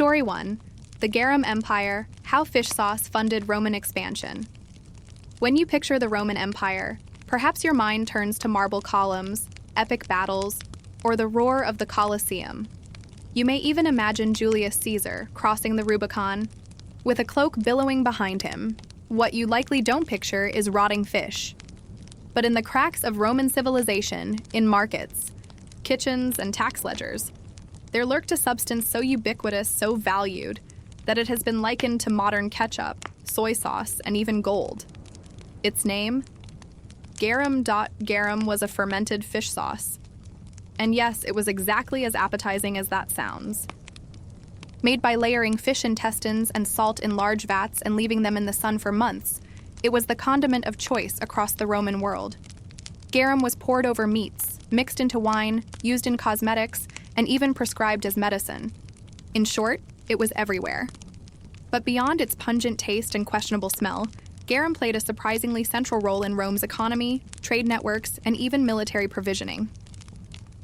Story 1. The Garum Empire, How Fish Sauce Funded Roman Expansion. When you picture the Roman Empire, perhaps your mind turns to marble columns, epic battles, or the roar of the Colosseum. You may even imagine Julius Caesar crossing the Rubicon, with a cloak billowing behind him. What you likely don't picture is rotting fish. But in the cracks of Roman civilization, in markets, kitchens, and tax ledgers, there lurked a substance so ubiquitous, so valued, that it has been likened to modern ketchup, soy sauce, and even gold. Its name? Garum. Garum was a fermented fish sauce. And yes, it was exactly as appetizing as that sounds. Made by layering fish intestines and salt in large vats and leaving them in the sun for months, it was the condiment of choice across the Roman world. Garum was poured over meats, mixed into wine, used in cosmetics, and even prescribed as medicine. In short, it was everywhere. But beyond its pungent taste and questionable smell, garum played a surprisingly central role in Rome's economy, trade networks, and even military provisioning.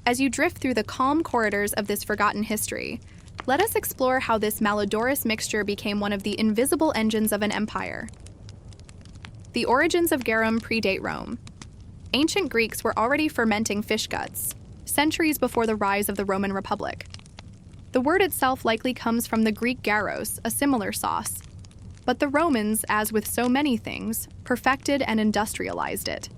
As you drift through the calm corridors of this forgotten history, let us explore how this malodorous mixture became one of the invisible engines of an empire. The origins of garum predate Rome. Ancient Greeks were already fermenting fish guts, centuries before the rise of the Roman Republic. The word itself likely comes from the Greek gyros, a similar sauce. But the Romans, as with so many things, perfected and industrialized it.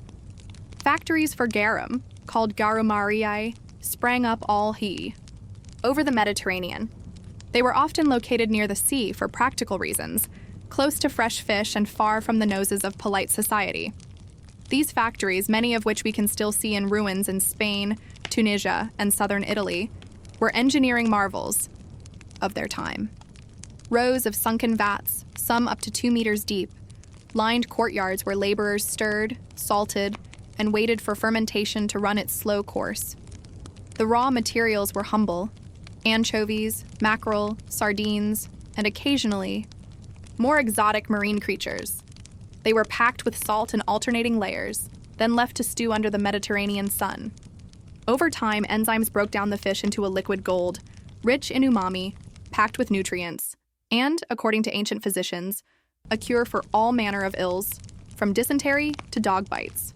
Factories for garum, called garumariae, sprang up over the Mediterranean. They were often located near the sea for practical reasons, close to fresh fish and far from the noses of polite society. These factories, many of which we can still see in ruins in Spain, Tunisia, and southern Italy, were engineering marvels of their time. Rows of sunken vats, some up to 2 meters deep, lined courtyards where laborers stirred, salted, and waited for fermentation to run its slow course. The raw materials were humble: anchovies, mackerel, sardines, and occasionally, more exotic marine creatures. They were packed with salt in alternating layers, then left to stew under the Mediterranean sun. Over time, enzymes broke down the fish into a liquid gold, rich in umami, packed with nutrients, and, according to ancient physicians, a cure for all manner of ills, from dysentery to dog bites.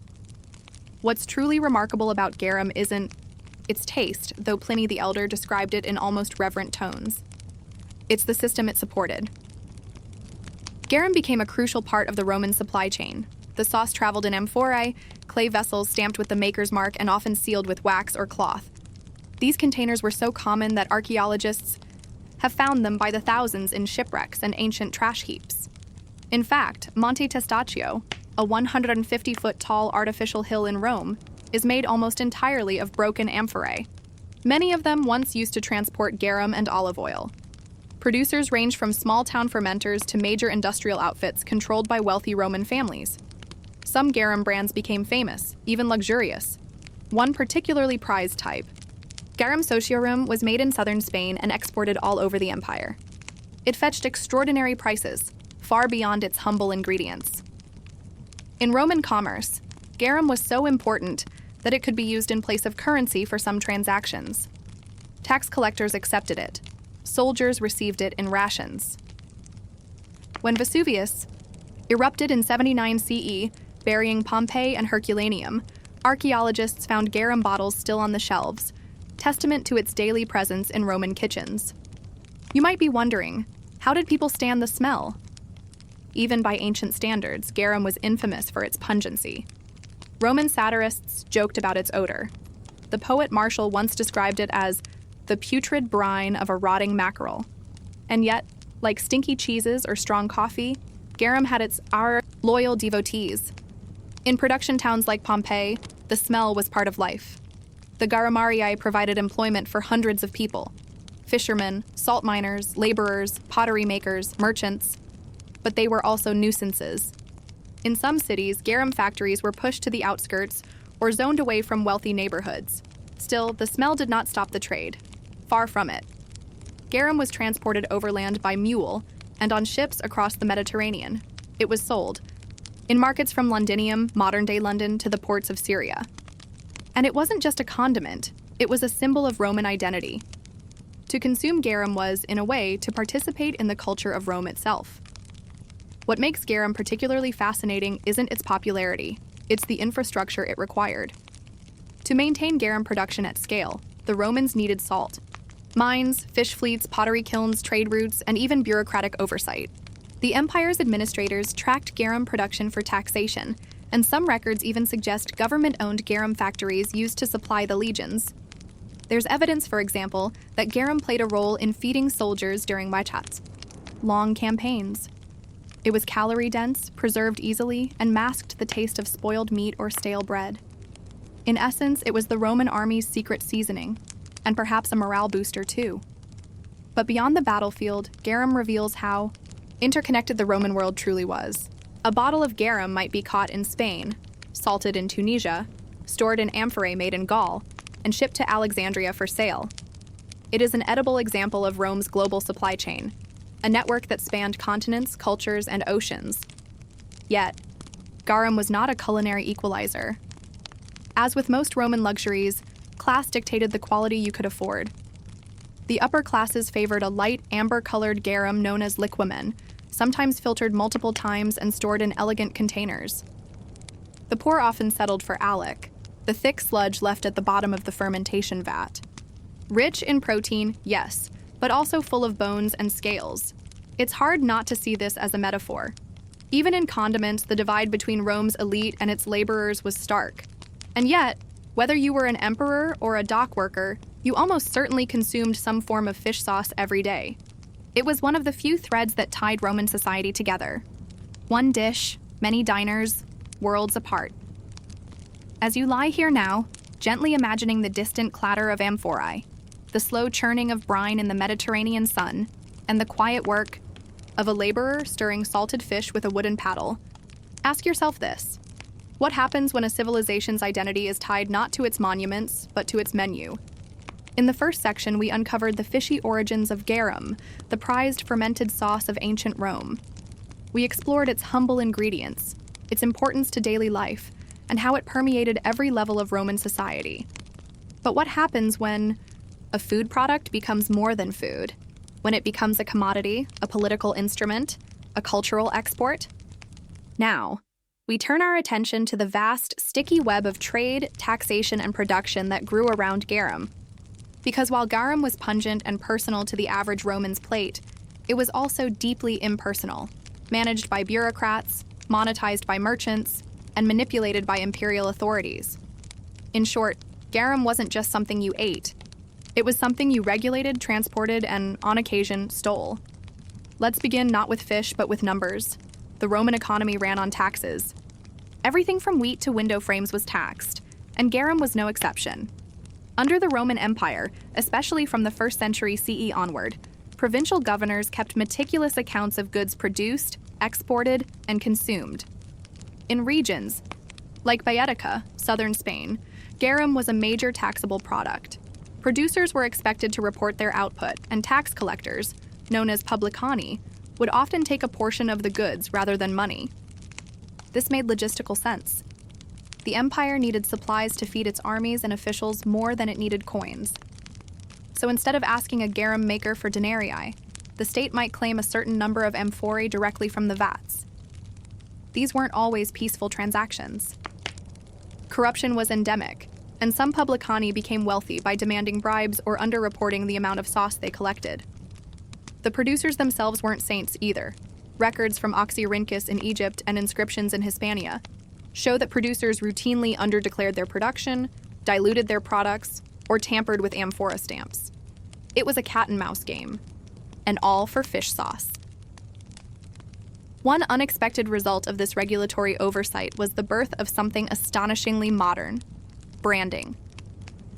What's truly remarkable about garum isn't its taste, though Pliny the Elder described it in almost reverent tones. It's the system it supported. Garum became a crucial part of the Roman supply chain. The sauce traveled in amphorae, clay vessels stamped with the maker's mark and often sealed with wax or cloth. These containers were so common that archaeologists have found them by the thousands in shipwrecks and ancient trash heaps. In fact, Monte Testaccio, a 150-foot-tall artificial hill in Rome, is made almost entirely of broken amphorae. Many of them once used to transport garum and olive oil. Producers range from small-town fermenters to major industrial outfits controlled by wealthy Roman families. Some garum brands became famous, even luxurious. One particularly prized type, Garum Sociorum, was made in southern Spain and exported all over the empire. It fetched extraordinary prices, far beyond its humble ingredients. In Roman commerce, garum was so important that it could be used in place of currency for some transactions. Tax collectors accepted it. Soldiers received it in rations. When Vesuvius erupted in 79 CE, burying Pompeii and Herculaneum, archaeologists found garum bottles still on the shelves, testament to its daily presence in Roman kitchens. You might be wondering, how did people stand the smell? Even by ancient standards, garum was infamous for its pungency. Roman satirists joked about its odor. The poet Martial once described it as the putrid brine of a rotting mackerel. And yet, like stinky cheeses or strong coffee, garum had its loyal devotees. In production towns like Pompeii, the smell was part of life. The garumariae provided employment for hundreds of people: fishermen, salt miners, laborers, pottery makers, merchants. But they were also nuisances. In some cities, garum factories were pushed to the outskirts or zoned away from wealthy neighborhoods. Still, the smell did not stop the trade. Far from it. Garum was transported overland by mule and on ships across the Mediterranean. It was sold in markets from Londinium, modern-day London, to the ports of Syria. And it wasn't just a condiment, it was a symbol of Roman identity. To consume garum was, in a way, to participate in the culture of Rome itself. What makes garum particularly fascinating isn't its popularity, it's the infrastructure it required. To maintain garum production at scale, the Romans needed salt. Mines, fish fleets, pottery kilns, trade routes, and even bureaucratic oversight. The empire's administrators tracked garum production for taxation, and some records even suggest government-owned garum factories used to supply the legions. There's evidence, for example, that garum played a role in feeding soldiers during waichats, long campaigns. It was calorie-dense, preserved easily, and masked the taste of spoiled meat or stale bread. In essence, it was the Roman army's secret seasoning, and perhaps a morale booster too. But beyond the battlefield, garum reveals how interconnected the Roman world truly was. A bottle of garum might be caught in Spain, salted in Tunisia, stored in amphorae made in Gaul, and shipped to Alexandria for sale. It is an edible example of Rome's global supply chain, a network that spanned continents, cultures, and oceans. Yet, garum was not a culinary equalizer. As with most Roman luxuries, class dictated the quality you could afford. The upper classes favored a light, amber-colored garum known as liquamen, sometimes filtered multiple times and stored in elegant containers. The poor often settled for alec, the thick sludge left at the bottom of the fermentation vat. Rich in protein, yes, but also full of bones and scales. It's hard not to see this as a metaphor. Even in condiments, the divide between Rome's elite and its laborers was stark. And yet, whether you were an emperor or a dock worker, you almost certainly consumed some form of fish sauce every day. It was one of the few threads that tied Roman society together. One dish, many diners, worlds apart. As you lie here now, gently imagining the distant clatter of amphorae, the slow churning of brine in the Mediterranean sun, and the quiet work of a laborer stirring salted fish with a wooden paddle, ask yourself this. What happens when a civilization's identity is tied not to its monuments, but to its menu? In the first section, we uncovered the fishy origins of garum, the prized fermented sauce of ancient Rome. We explored its humble ingredients, its importance to daily life, and how it permeated every level of Roman society. But what happens when a food product becomes more than food? When it becomes a commodity, a political instrument, a cultural export? Now, we turn our attention to the vast, sticky web of trade, taxation, and production that grew around garum. Because while garum was pungent and personal to the average Roman's plate, it was also deeply impersonal, managed by bureaucrats, monetized by merchants, and manipulated by imperial authorities. In short, garum wasn't just something you ate. It was something you regulated, transported, and, on occasion, stole. Let's begin not with fish, but with numbers. The Roman economy ran on taxes. Everything from wheat to window frames was taxed, and garum was no exception. Under the Roman Empire, especially from the 1st century CE onward, provincial governors kept meticulous accounts of goods produced, exported, and consumed. In regions, like Baetica, southern Spain, garum was a major taxable product. Producers were expected to report their output, and tax collectors, known as publicani, would often take a portion of the goods rather than money. This made logistical sense. The empire needed supplies to feed its armies and officials more than it needed coins. So instead of asking a garum maker for denarii, the state might claim a certain number of amphorae directly from the vats. These weren't always peaceful transactions. Corruption was endemic, and some publicani became wealthy by demanding bribes or underreporting the amount of sauce they collected. The producers themselves weren't saints either. Records from Oxyrhynchus in Egypt and inscriptions in Hispania show that producers routinely underdeclared their production, diluted their products, or tampered with amphora stamps. It was a cat-and-mouse game, and all for fish sauce. One unexpected result of this regulatory oversight was the birth of something astonishingly modern: branding.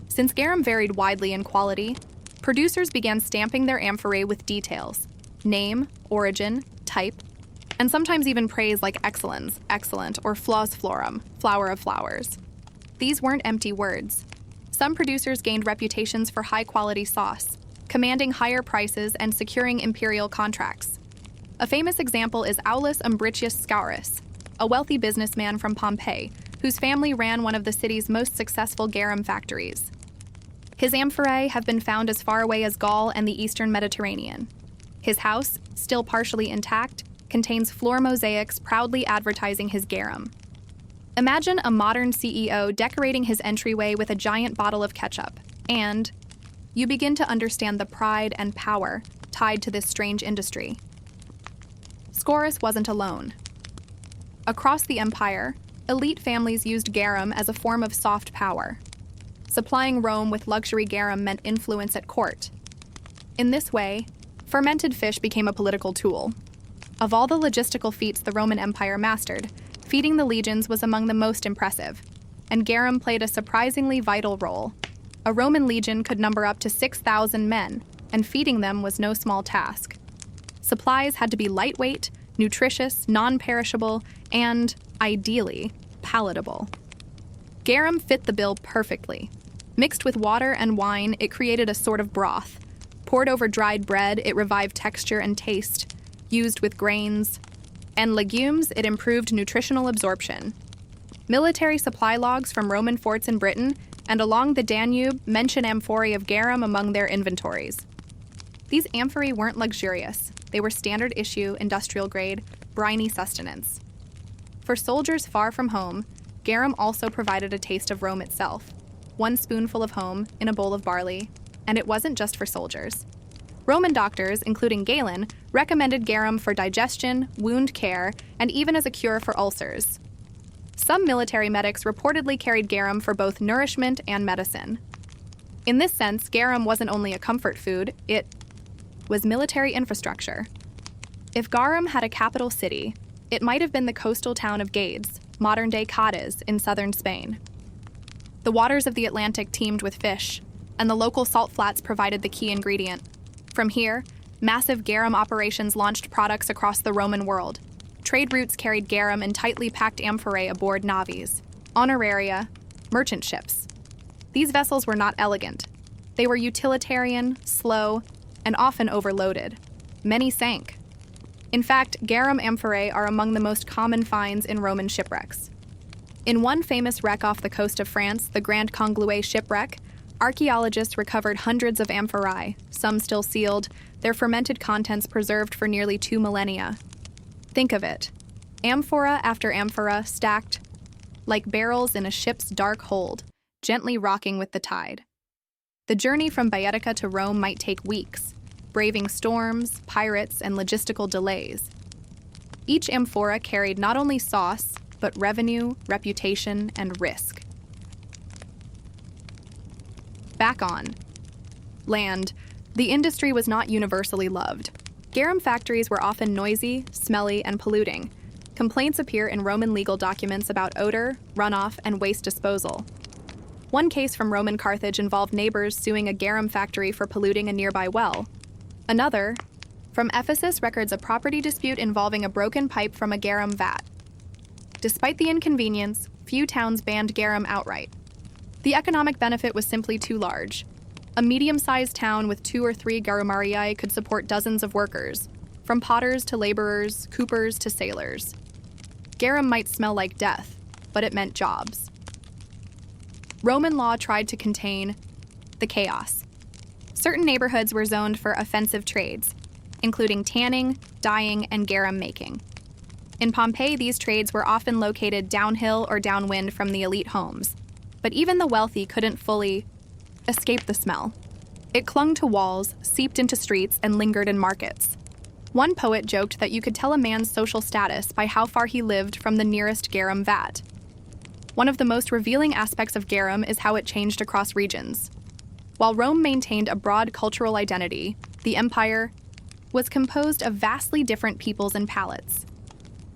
Since garum varied widely in quality, producers began stamping their amphorae with details: name, origin, type, and sometimes even praise like excellens, excellent, or flaus florum, flower of flowers. These weren't empty words. Some producers gained reputations for high-quality sauce, commanding higher prices and securing imperial contracts. A famous example is Aulus Umbricius Scaurus, a wealthy businessman from Pompeii, whose family ran one of the city's most successful garum factories. His amphorae have been found as far away as Gaul and the eastern Mediterranean. His house, still partially intact, contains floor mosaics proudly advertising his garum. Imagine a modern CEO decorating his entryway with a giant bottle of ketchup, and you begin to understand the pride and power tied to this strange industry. Scaurus wasn't alone. Across the empire, elite families used garum as a form of soft power. Supplying Rome with luxury garum meant influence at court. In this way, fermented fish became a political tool. Of all the logistical feats the Roman Empire mastered, feeding the legions was among the most impressive, and garum played a surprisingly vital role. A Roman legion could number up to 6,000 men, and feeding them was no small task. Supplies had to be lightweight, nutritious, non-perishable, and, ideally, palatable. Garum fit the bill perfectly. Mixed with water and wine, it created a sort of broth. Poured over dried bread, it revived texture and taste. Used with grains and legumes, it improved nutritional absorption. Military supply logs from Roman forts in Britain and along the Danube mention amphorae of garum among their inventories. These amphorae weren't luxurious. They were standard issue, industrial grade, briny sustenance. For soldiers far from home, garum also provided a taste of Rome itself. One spoonful of home in a bowl of barley, and it wasn't just for soldiers. Roman doctors, including Galen, recommended garum for digestion, wound care, and even as a cure for ulcers. Some military medics reportedly carried garum for both nourishment and medicine. In this sense, garum wasn't only a comfort food, it was military infrastructure. If Garum had a capital city, it might have been the coastal town of Gades, modern-day Cadiz, in southern Spain. The waters of the Atlantic teemed with fish, and the local salt flats provided the key ingredient. From here, massive garum operations launched products across the Roman world. Trade routes carried garum in tightly packed amphorae aboard navies, honoraria, merchant ships. These vessels were not elegant. They were utilitarian, slow, and often overloaded. Many sank. In fact, garum amphorae are among the most common finds in Roman shipwrecks. In one famous wreck off the coast of France, the Grand Conglou shipwreck, archaeologists recovered hundreds of amphorae, some still sealed, their fermented contents preserved for nearly 2 millennia. Think of it. Amphora after amphora stacked like barrels in a ship's dark hold, gently rocking with the tide. The journey from Baetica to Rome might take weeks, braving storms, pirates, and logistical delays. Each amphora carried not only sauce, but revenue, reputation, and risk. Back on land, the industry was not universally loved. Garum factories were often noisy, smelly, and polluting. Complaints appear in Roman legal documents about odor, runoff, and waste disposal. One case from Roman Carthage involved neighbors suing a garum factory for polluting a nearby well. Another, from Ephesus, records a property dispute involving a broken pipe from a garum vat. Despite the inconvenience, few towns banned garum outright. The economic benefit was simply too large. A medium-sized town with 2 or 3 garumariae could support dozens of workers, from potters to laborers, coopers to sailors. Garum might smell like death, but it meant jobs. Roman law tried to contain the chaos. Certain neighborhoods were zoned for offensive trades, including tanning, dyeing, and garum making. In Pompeii, these trades were often located downhill or downwind from the elite homes, but even the wealthy couldn't fully escape the smell. It clung to walls, seeped into streets, and lingered in markets. One poet joked that you could tell a man's social status by how far he lived from the nearest garum vat. One of the most revealing aspects of garum is how it changed across regions. While Rome maintained a broad cultural identity, the empire was composed of vastly different peoples and palates.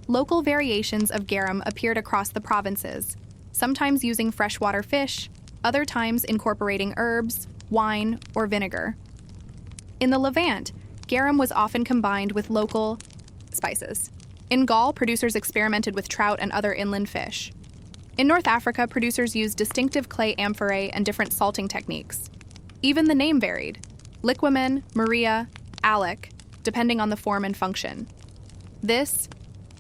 Local variations of garum appeared across the provinces, sometimes using freshwater fish, other times incorporating herbs, wine, or vinegar. In the Levant, garum was often combined with local spices. In Gaul, producers experimented with trout and other inland fish. In North Africa, producers used distinctive clay amphorae and different salting techniques. Even the name varied: liquamen, Maria, alec, depending on the form and function. This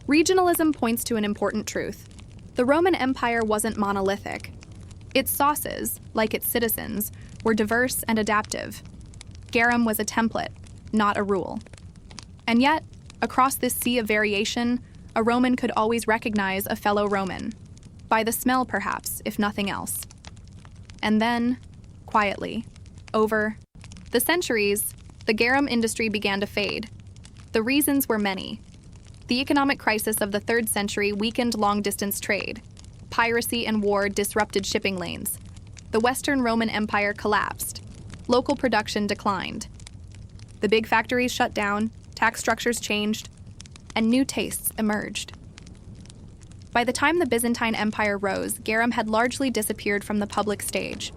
regionalism points to an important truth. The Roman Empire wasn't monolithic. Its sauces, like its citizens, were diverse and adaptive. Garum was a template, not a rule. And yet, across this sea of variation, a Roman could always recognize a fellow Roman. By the smell, perhaps, if nothing else. And then, quietly, over the centuries, the garum industry began to fade. The reasons were many. The economic crisis of the 3rd century weakened long-distance trade. Piracy and war disrupted shipping lanes. The Western Roman Empire collapsed. Local production declined. The big factories shut down, tax structures changed, and new tastes emerged. By the time the Byzantine Empire rose, garum had largely disappeared from the public stage.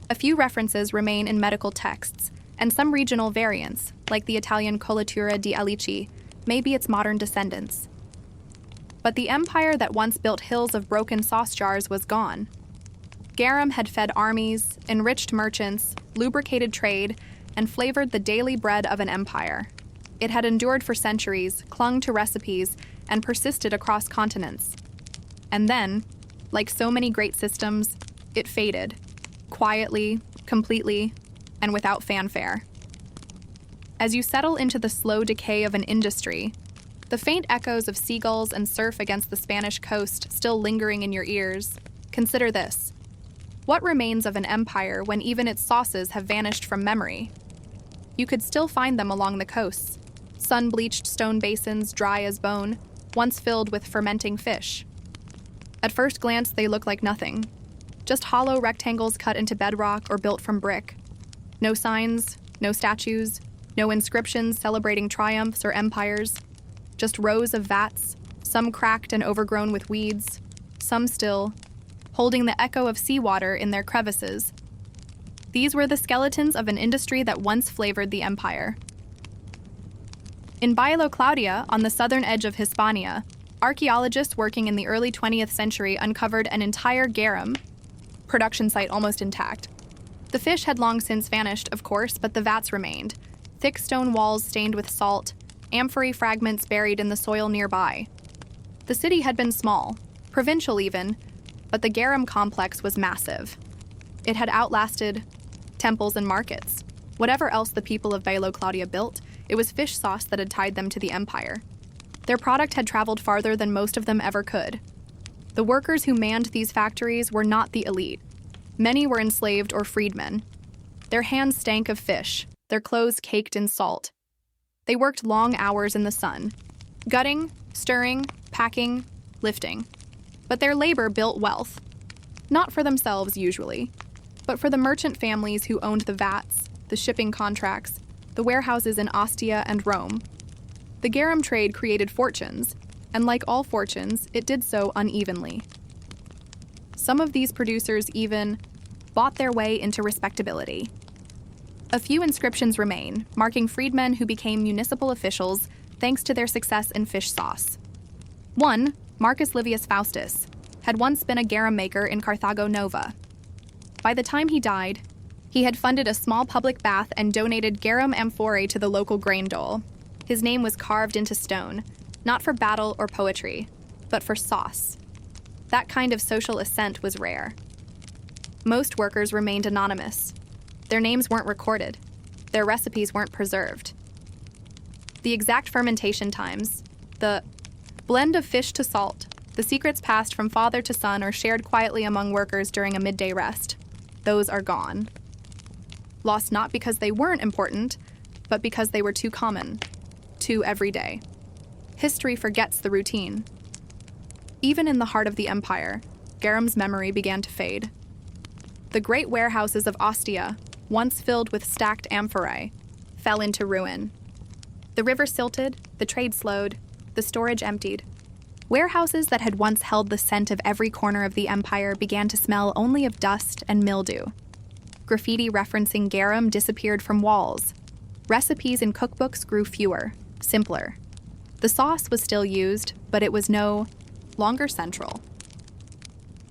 A few references remain in medical texts, and some regional variants, like the Italian colatura di alici, may be its modern descendants. But the empire that once built hills of broken sauce jars was gone. Garum had fed armies, enriched merchants, lubricated trade, and flavored the daily bread of an empire. It had endured for centuries, clung to recipes, and persisted across continents. And then, like so many great systems, it faded, quietly, completely, and without fanfare. As you settle into the slow decay of an industry, the faint echoes of seagulls and surf against the Spanish coast still lingering in your ears, consider this. What remains of an empire when even its sauces have vanished from memory? You could still find them along the coasts, sun-bleached stone basins dry as bone, once filled with fermenting fish. At first glance, they look like nothing. Just hollow rectangles cut into bedrock or built from brick. No signs, no statues, no inscriptions celebrating triumphs or empires. Just rows of vats, some cracked and overgrown with weeds, some still, holding the echo of seawater in their crevices. These were the skeletons of an industry that once flavored the empire. In Bailo Claudia, on the southern edge of Hispania, archaeologists working in the early 20th century uncovered an entire garum production site almost intact. The fish had long since vanished, of course, but the vats remained. Thick stone walls stained with salt, amphorae fragments buried in the soil nearby. The city had been small, provincial even, but the garum complex was massive. It had outlasted temples and markets. Whatever else the people of Bailo Claudia built, it was fish sauce that had tied them to the empire. Their product had traveled farther than most of them ever could. The workers who manned these factories were not the elite. Many were enslaved or freedmen. Their hands stank of fish, their clothes caked in salt. They worked long hours in the sun, gutting, stirring, packing, lifting. But their labor built wealth. Not for themselves, usually, but for the merchant families who owned the vats, the shipping contracts, the warehouses in Ostia and Rome. The garum trade created fortunes, and like all fortunes, it did so unevenly. Some of these producers even bought their way into respectability. A few inscriptions remain, marking freedmen who became municipal officials thanks to their success in fish sauce. One, Marcus Livius Faustus, had once been a garum maker in Carthago Nova. By the time he died, he had funded a small public bath and donated garum amphorae to the local grain dole. His name was carved into stone, not for battle or poetry, but for sauce. That kind of social ascent was rare. Most workers remained anonymous. Their names weren't recorded. Their recipes weren't preserved. The exact fermentation times, the blend of fish to salt, the secrets passed from father to son or shared quietly among workers during a midday rest, those are gone. Lost not because they weren't important, but because they were too common, too everyday. History forgets the routine. Even in the heart of the empire, garum's memory began to fade. The great warehouses of Ostia, once filled with stacked amphorae, fell into ruin. The river silted, the trade slowed, the storage emptied. Warehouses that had once held the scent of every corner of the empire began to smell only of dust and mildew. Graffiti referencing garum disappeared from walls. Recipes in cookbooks grew fewer, simpler. The sauce was still used, but it was no longer central.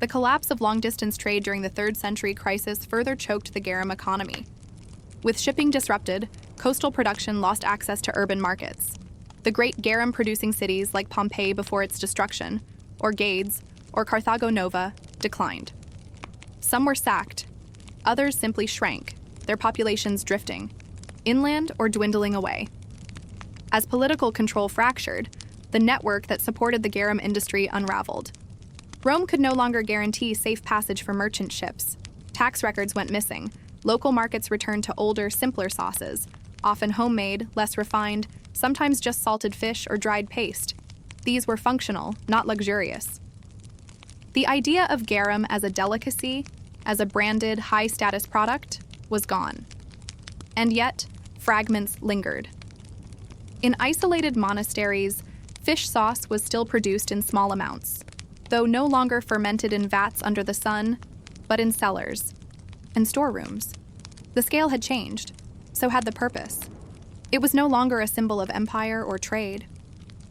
The collapse of long-distance trade during the 3rd century crisis further choked the garum economy. With shipping disrupted, coastal production lost access to urban markets. The great garum-producing cities like Pompeii before its destruction, or Gades, or Carthago Nova, declined. Some were sacked. Others simply shrank, their populations drifting, inland or dwindling away. As political control fractured, the network that supported the garum industry unraveled. Rome could no longer guarantee safe passage for merchant ships. Tax records went missing. Local markets returned to older, simpler sauces, often homemade, less refined, sometimes just salted fish or dried paste. These were functional, not luxurious. The idea of garum as a delicacy, as a branded, high-status product, was gone. And yet, fragments lingered. In isolated monasteries, fish sauce was still produced in small amounts, though no longer fermented in vats under the sun, but in cellars and storerooms. The scale had changed, so had the purpose. It was no longer a symbol of empire or trade.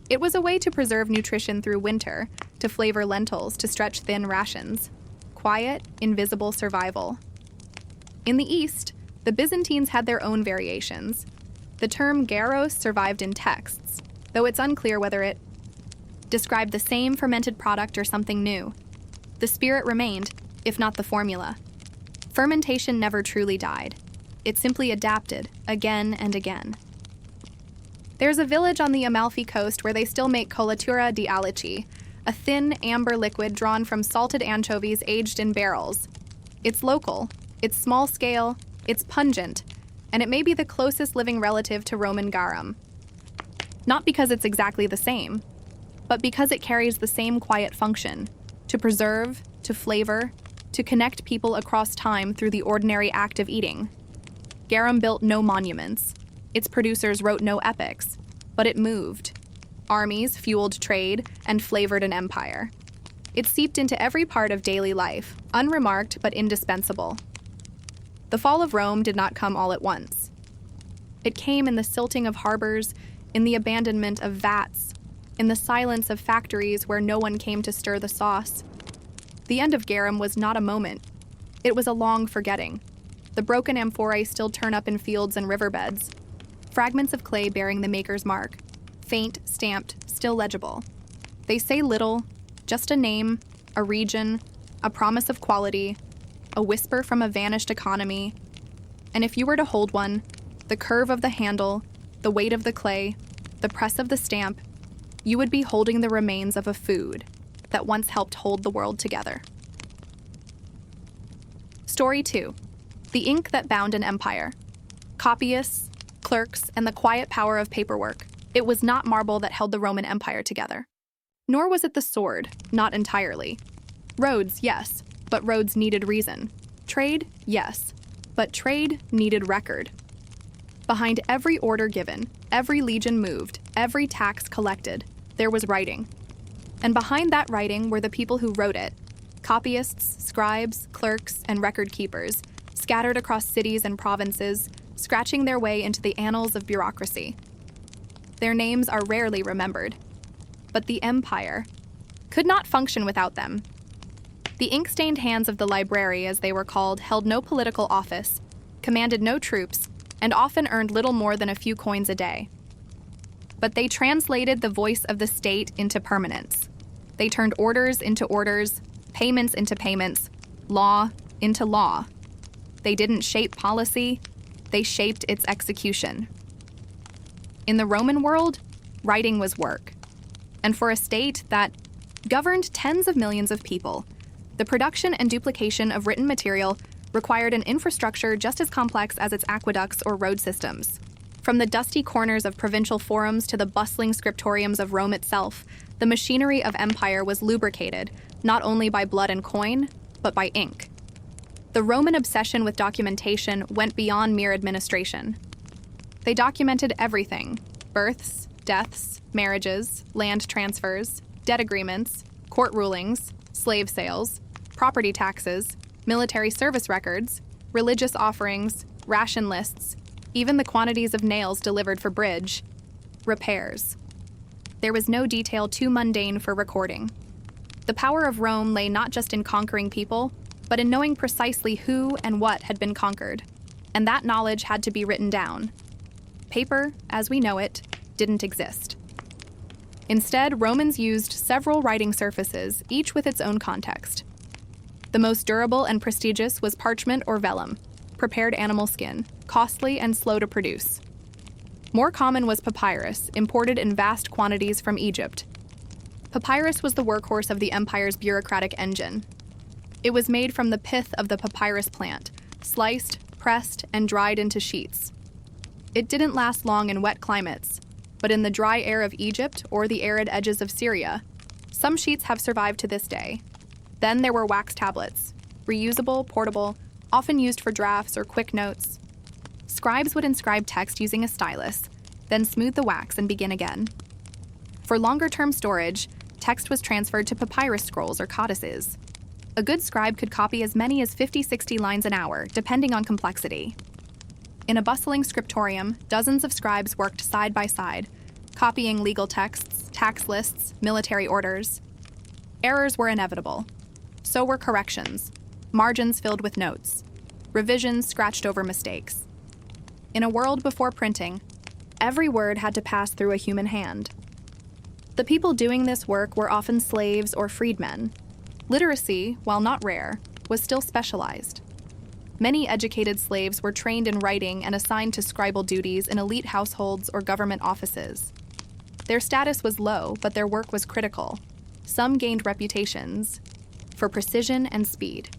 It was a way to preserve nutrition through winter, to flavor lentils, to stretch thin rations. Quiet, invisible survival. In the East, the Byzantines had their own variations. The term gyros survived in texts, though it's unclear whether it described the same fermented product or something new. The spirit remained, if not the formula. Fermentation never truly died. It simply adapted, again and again. There's a village on the Amalfi coast where they still make colatura di alici, a thin, amber liquid drawn from salted anchovies aged in barrels. It's local, it's small-scale, it's pungent, and it may be the closest living relative to Roman garum. Not because it's exactly the same, but because it carries the same quiet function, to preserve, to flavor, to connect people across time through the ordinary act of eating. Garum built no monuments. Its producers wrote no epics, but it moved. Armies fueled trade and flavored an empire. It seeped into every part of daily life, unremarked but indispensable. The fall of Rome did not come all at once. It came in the silting of harbors, in the abandonment of vats, in the silence of factories where no one came to stir the sauce. The end of garum was not a moment. It was a long forgetting. The broken amphorae still turn up in fields and riverbeds. Fragments of clay bearing the maker's mark, faint, stamped, still legible. They say little, just a name, a region, a promise of quality, a whisper from a vanished economy. And if you were to hold one, the curve of the handle, the weight of the clay, the press of the stamp, you would be holding the remains of a food that once helped hold the world together. Story 2. The ink that bound an empire. Copyists, clerks, and the quiet power of paperwork. It was not marble that held the Roman Empire together. Nor was it the sword, not entirely. Roads, yes, but roads needed reason. Trade, yes, but trade needed record. Behind every order given, every legion moved, every tax collected, there was writing. And behind that writing were the people who wrote it, copyists, scribes, clerks, and record keepers, scattered across cities and provinces, scratching their way into the annals of bureaucracy. Their names are rarely remembered, but the empire could not function without them. The ink-stained hands of the library, as they were called, held no political office, commanded no troops, and often earned little more than a few coins a day. But they translated the voice of the state into permanence. They turned orders into orders, payments into payments, law into law. They didn't shape policy, they shaped its execution. In the Roman world, writing was work. And for a state that governed tens of millions of people, the production and duplication of written material required an infrastructure just as complex as its aqueducts or road systems. From the dusty corners of provincial forums to the bustling scriptoriums of Rome itself, the machinery of empire was lubricated, not only by blood and coin, but by ink. The Roman obsession with documentation went beyond mere administration. They documented everything: births, deaths, marriages, land transfers, debt agreements, court rulings, slave sales, property taxes, military service records, religious offerings, ration lists, even the quantities of nails delivered for bridge repairs. There was no detail too mundane for recording. The power of Rome lay not just in conquering people, but in knowing precisely who and what had been conquered, and that knowledge had to be written down. Paper, as we know it, didn't exist. Instead, Romans used several writing surfaces, each with its own context. The most durable and prestigious was parchment or vellum, prepared animal skin, costly and slow to produce. More common was papyrus, imported in vast quantities from Egypt. Papyrus was the workhorse of the empire's bureaucratic engine. It was made from the pith of the papyrus plant, sliced, pressed, and dried into sheets. It didn't last long in wet climates, but in the dry air of Egypt or the arid edges of Syria, some sheets have survived to this day. Then there were wax tablets, reusable, portable, often used for drafts or quick notes. Scribes would inscribe text using a stylus, then smooth the wax and begin again. For longer-term storage, text was transferred to papyrus scrolls or codices. A good scribe could copy as many as 50-60 lines an hour, depending on complexity. In a bustling scriptorium, dozens of scribes worked side by side, copying legal texts, tax lists, military orders. Errors were inevitable. So were corrections, margins filled with notes, revisions scratched over mistakes. In a world before printing, every word had to pass through a human hand. The people doing this work were often slaves or freedmen. Literacy, while not rare, was still specialized. Many educated slaves were trained in writing and assigned to scribal duties in elite households or government offices. Their status was low, but their work was critical. Some gained reputations for precision and speed.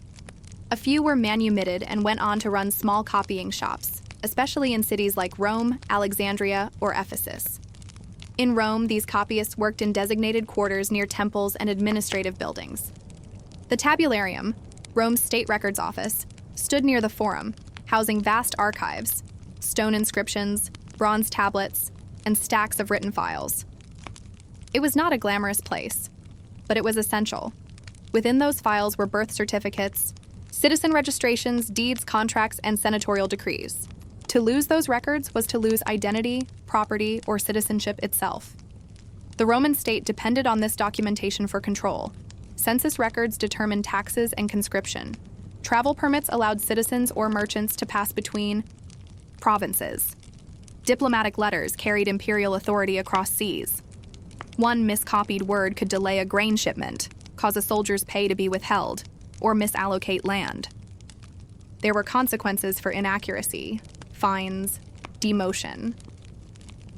A few were manumitted and went on to run small copying shops, especially in cities like Rome, Alexandria, or Ephesus. In Rome, these copyists worked in designated quarters near temples and administrative buildings. The tabularium, Rome's state records office, stood near the Forum, housing vast archives, stone inscriptions, bronze tablets, and stacks of written files. It was not a glamorous place, but it was essential. Within those files were birth certificates, citizen registrations, deeds, contracts, and senatorial decrees. To lose those records was to lose identity, property, or citizenship itself. The Roman state depended on this documentation for control. Census records determined taxes and conscription. Travel permits allowed citizens or merchants to pass between provinces. Diplomatic letters carried imperial authority across seas. One miscopied word could delay a grain shipment, cause a soldier's pay to be withheld, or misallocate land. There were consequences for inaccuracy, fines, demotion.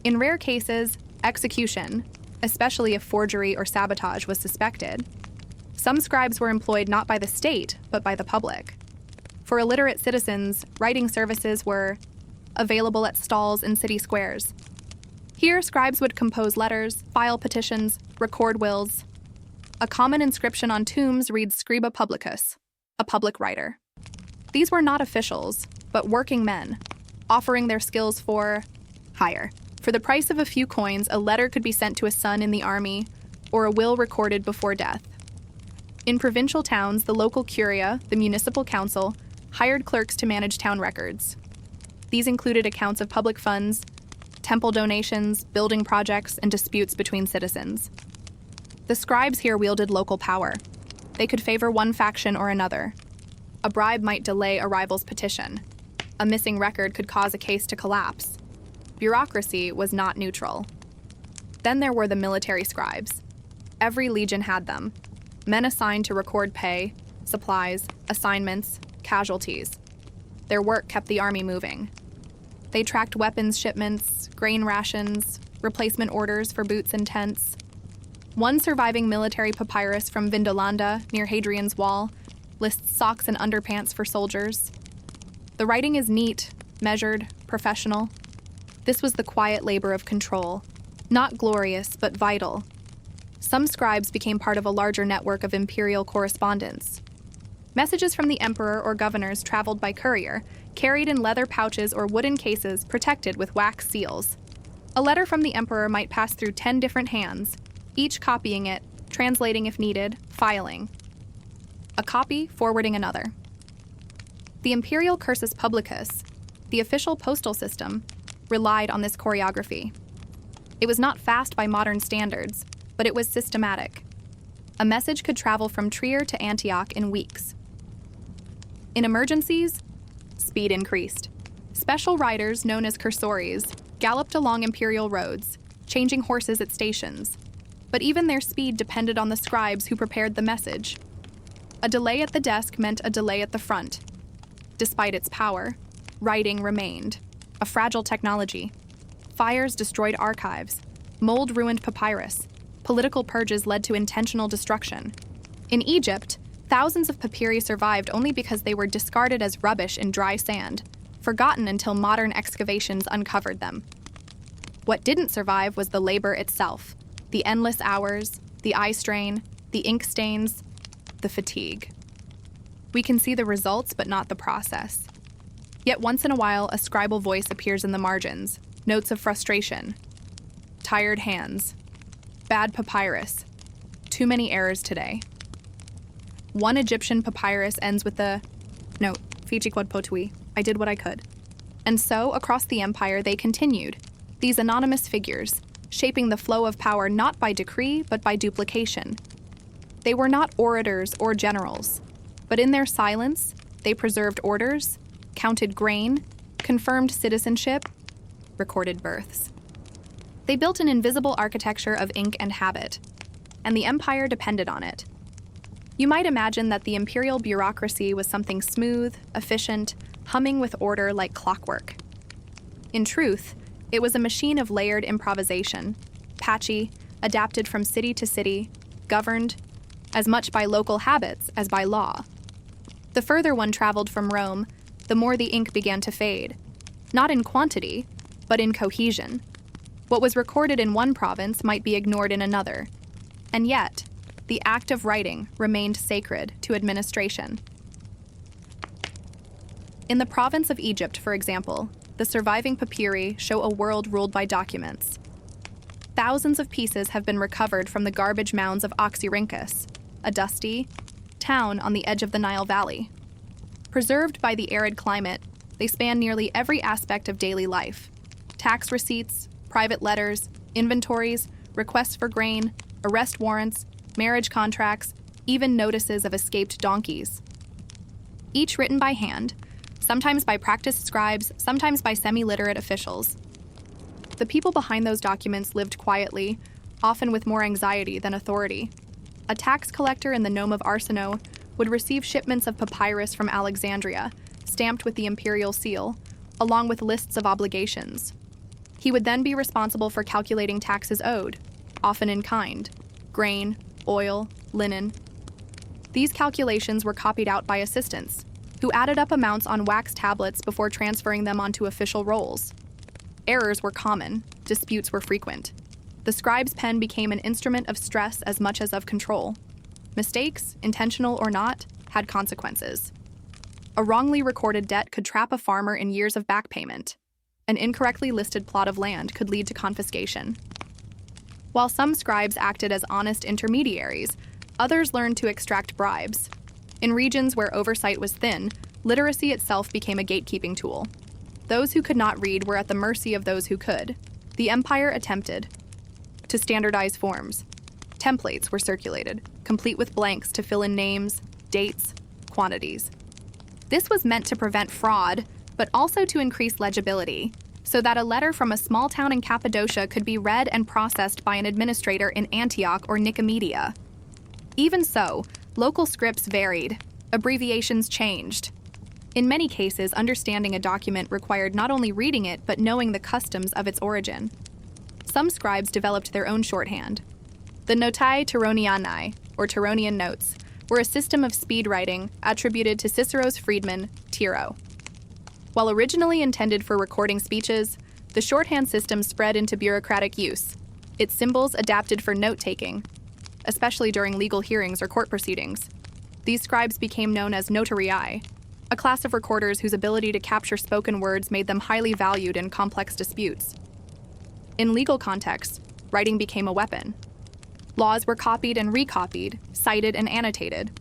In rare cases, execution, especially if forgery or sabotage was suspected. Some scribes were employed not by the state, but by the public. For illiterate citizens, writing services were available at stalls in city squares. Here, scribes would compose letters, file petitions, record wills. A common inscription on tombs reads Scriba Publicus, a public writer. These were not officials, but working men, offering their skills for hire. For the price of a few coins, a letter could be sent to a son in the army, or a will recorded before death. In provincial towns, the local curia, the municipal council, hired clerks to manage town records. These included accounts of public funds, temple donations, building projects, and disputes between citizens. The scribes here wielded local power. They could favor one faction or another. A bribe might delay a rival's petition. A missing record could cause a case to collapse. Bureaucracy was not neutral. Then there were the military scribes. Every legion had them. Men assigned to record pay, supplies, assignments, casualties. Their work kept the army moving. They tracked weapons shipments, grain rations, replacement orders for boots and tents. One surviving military papyrus from Vindolanda, near Hadrian's Wall, lists socks and underpants for soldiers. The writing is neat, measured, professional. This was the quiet labor of control, not glorious, but vital. Some scribes became part of a larger network of imperial correspondence. Messages from the emperor or governors traveled by courier, carried in leather pouches or wooden cases protected with wax seals. A letter from the emperor might pass through 10 different hands, each copying it, translating if needed, filing. A copy forwarding another. The imperial cursus publicus, the official postal system, relied on this choreography. It was not fast by modern standards, but it was systematic. A message could travel from Trier to Antioch in weeks. In emergencies, speed increased. Special riders, known as cursores, galloped along imperial roads, changing horses at stations. But even their speed depended on the scribes who prepared the message. A delay at the desk meant a delay at the front. Despite its power, writing remained, a fragile technology. Fires destroyed archives. Mold ruined papyrus. Political purges led to intentional destruction. In Egypt, thousands of papyri survived only because they were discarded as rubbish in dry sand, forgotten until modern excavations uncovered them. What didn't survive was the labor itself, the endless hours, the eye strain, the ink stains, the fatigue. We can see the results, but not the process. Yet once in a while, a scribal voice appears in the margins, notes of frustration. Tired hands. Bad papyrus. Too many errors today. One Egyptian papyrus ends with the note, Fichi quod potui, I did what I could. And so, across the empire, they continued, these anonymous figures, shaping the flow of power not by decree, but by duplication. They were not orators or generals, but in their silence, they preserved orders, counted grain, confirmed citizenship, recorded births. They built an invisible architecture of ink and habit, and the empire depended on it. You might imagine that the imperial bureaucracy was something smooth, efficient, humming with order like clockwork. In truth, it was a machine of layered improvisation, patchy, adapted from city to city, governed as much by local habits as by law. The further one traveled from Rome, the more the ink began to fade, not in quantity, but in cohesion. What was recorded in one province might be ignored in another, and yet, the act of writing remained sacred to administration. In the province of Egypt, for example, the surviving papyri show a world ruled by documents. Thousands of pieces have been recovered from the garbage mounds of Oxyrhynchus, a dusty town on the edge of the Nile Valley. Preserved by the arid climate, they span nearly every aspect of daily life: tax receipts, private letters, inventories, requests for grain, arrest warrants, marriage contracts, even notices of escaped donkeys. Each written by hand, sometimes by practiced scribes, sometimes by semi-literate officials. The people behind those documents lived quietly, often with more anxiety than authority. A tax collector in the Nome of Arsinoe would receive shipments of papyrus from Alexandria, stamped with the imperial seal, along with lists of obligations. He would then be responsible for calculating taxes owed, often in kind: grain, oil, linen. These calculations were copied out by assistants, who added up amounts on wax tablets before transferring them onto official rolls. Errors were common, disputes were frequent. The scribe's pen became an instrument of stress as much as of control. Mistakes, intentional or not, had consequences. A wrongly recorded debt could trap a farmer in years of back payment. An incorrectly listed plot of land could lead to confiscation. While some scribes acted as honest intermediaries, others learned to extract bribes. In regions where oversight was thin, literacy itself became a gatekeeping tool. Those who could not read were at the mercy of those who could. The empire attempted to standardize forms. Templates were circulated, complete with blanks to fill in names, dates, quantities. This was meant to prevent fraud, but also to increase legibility, so that a letter from a small town in Cappadocia could be read and processed by an administrator in Antioch or Nicomedia. Even so, local scripts varied. Abbreviations changed. In many cases, understanding a document required not only reading it, but knowing the customs of its origin. Some scribes developed their own shorthand. The Notae Tironianae, or Tironian notes, were a system of speed writing attributed to Cicero's freedman, Tiro. While originally intended for recording speeches, the shorthand system spread into bureaucratic use, its symbols adapted for note-taking, especially during legal hearings or court proceedings. These scribes became known as notarii, a class of recorders whose ability to capture spoken words made them highly valued in complex disputes. In legal contexts, writing became a weapon. Laws were copied and recopied, cited and annotated.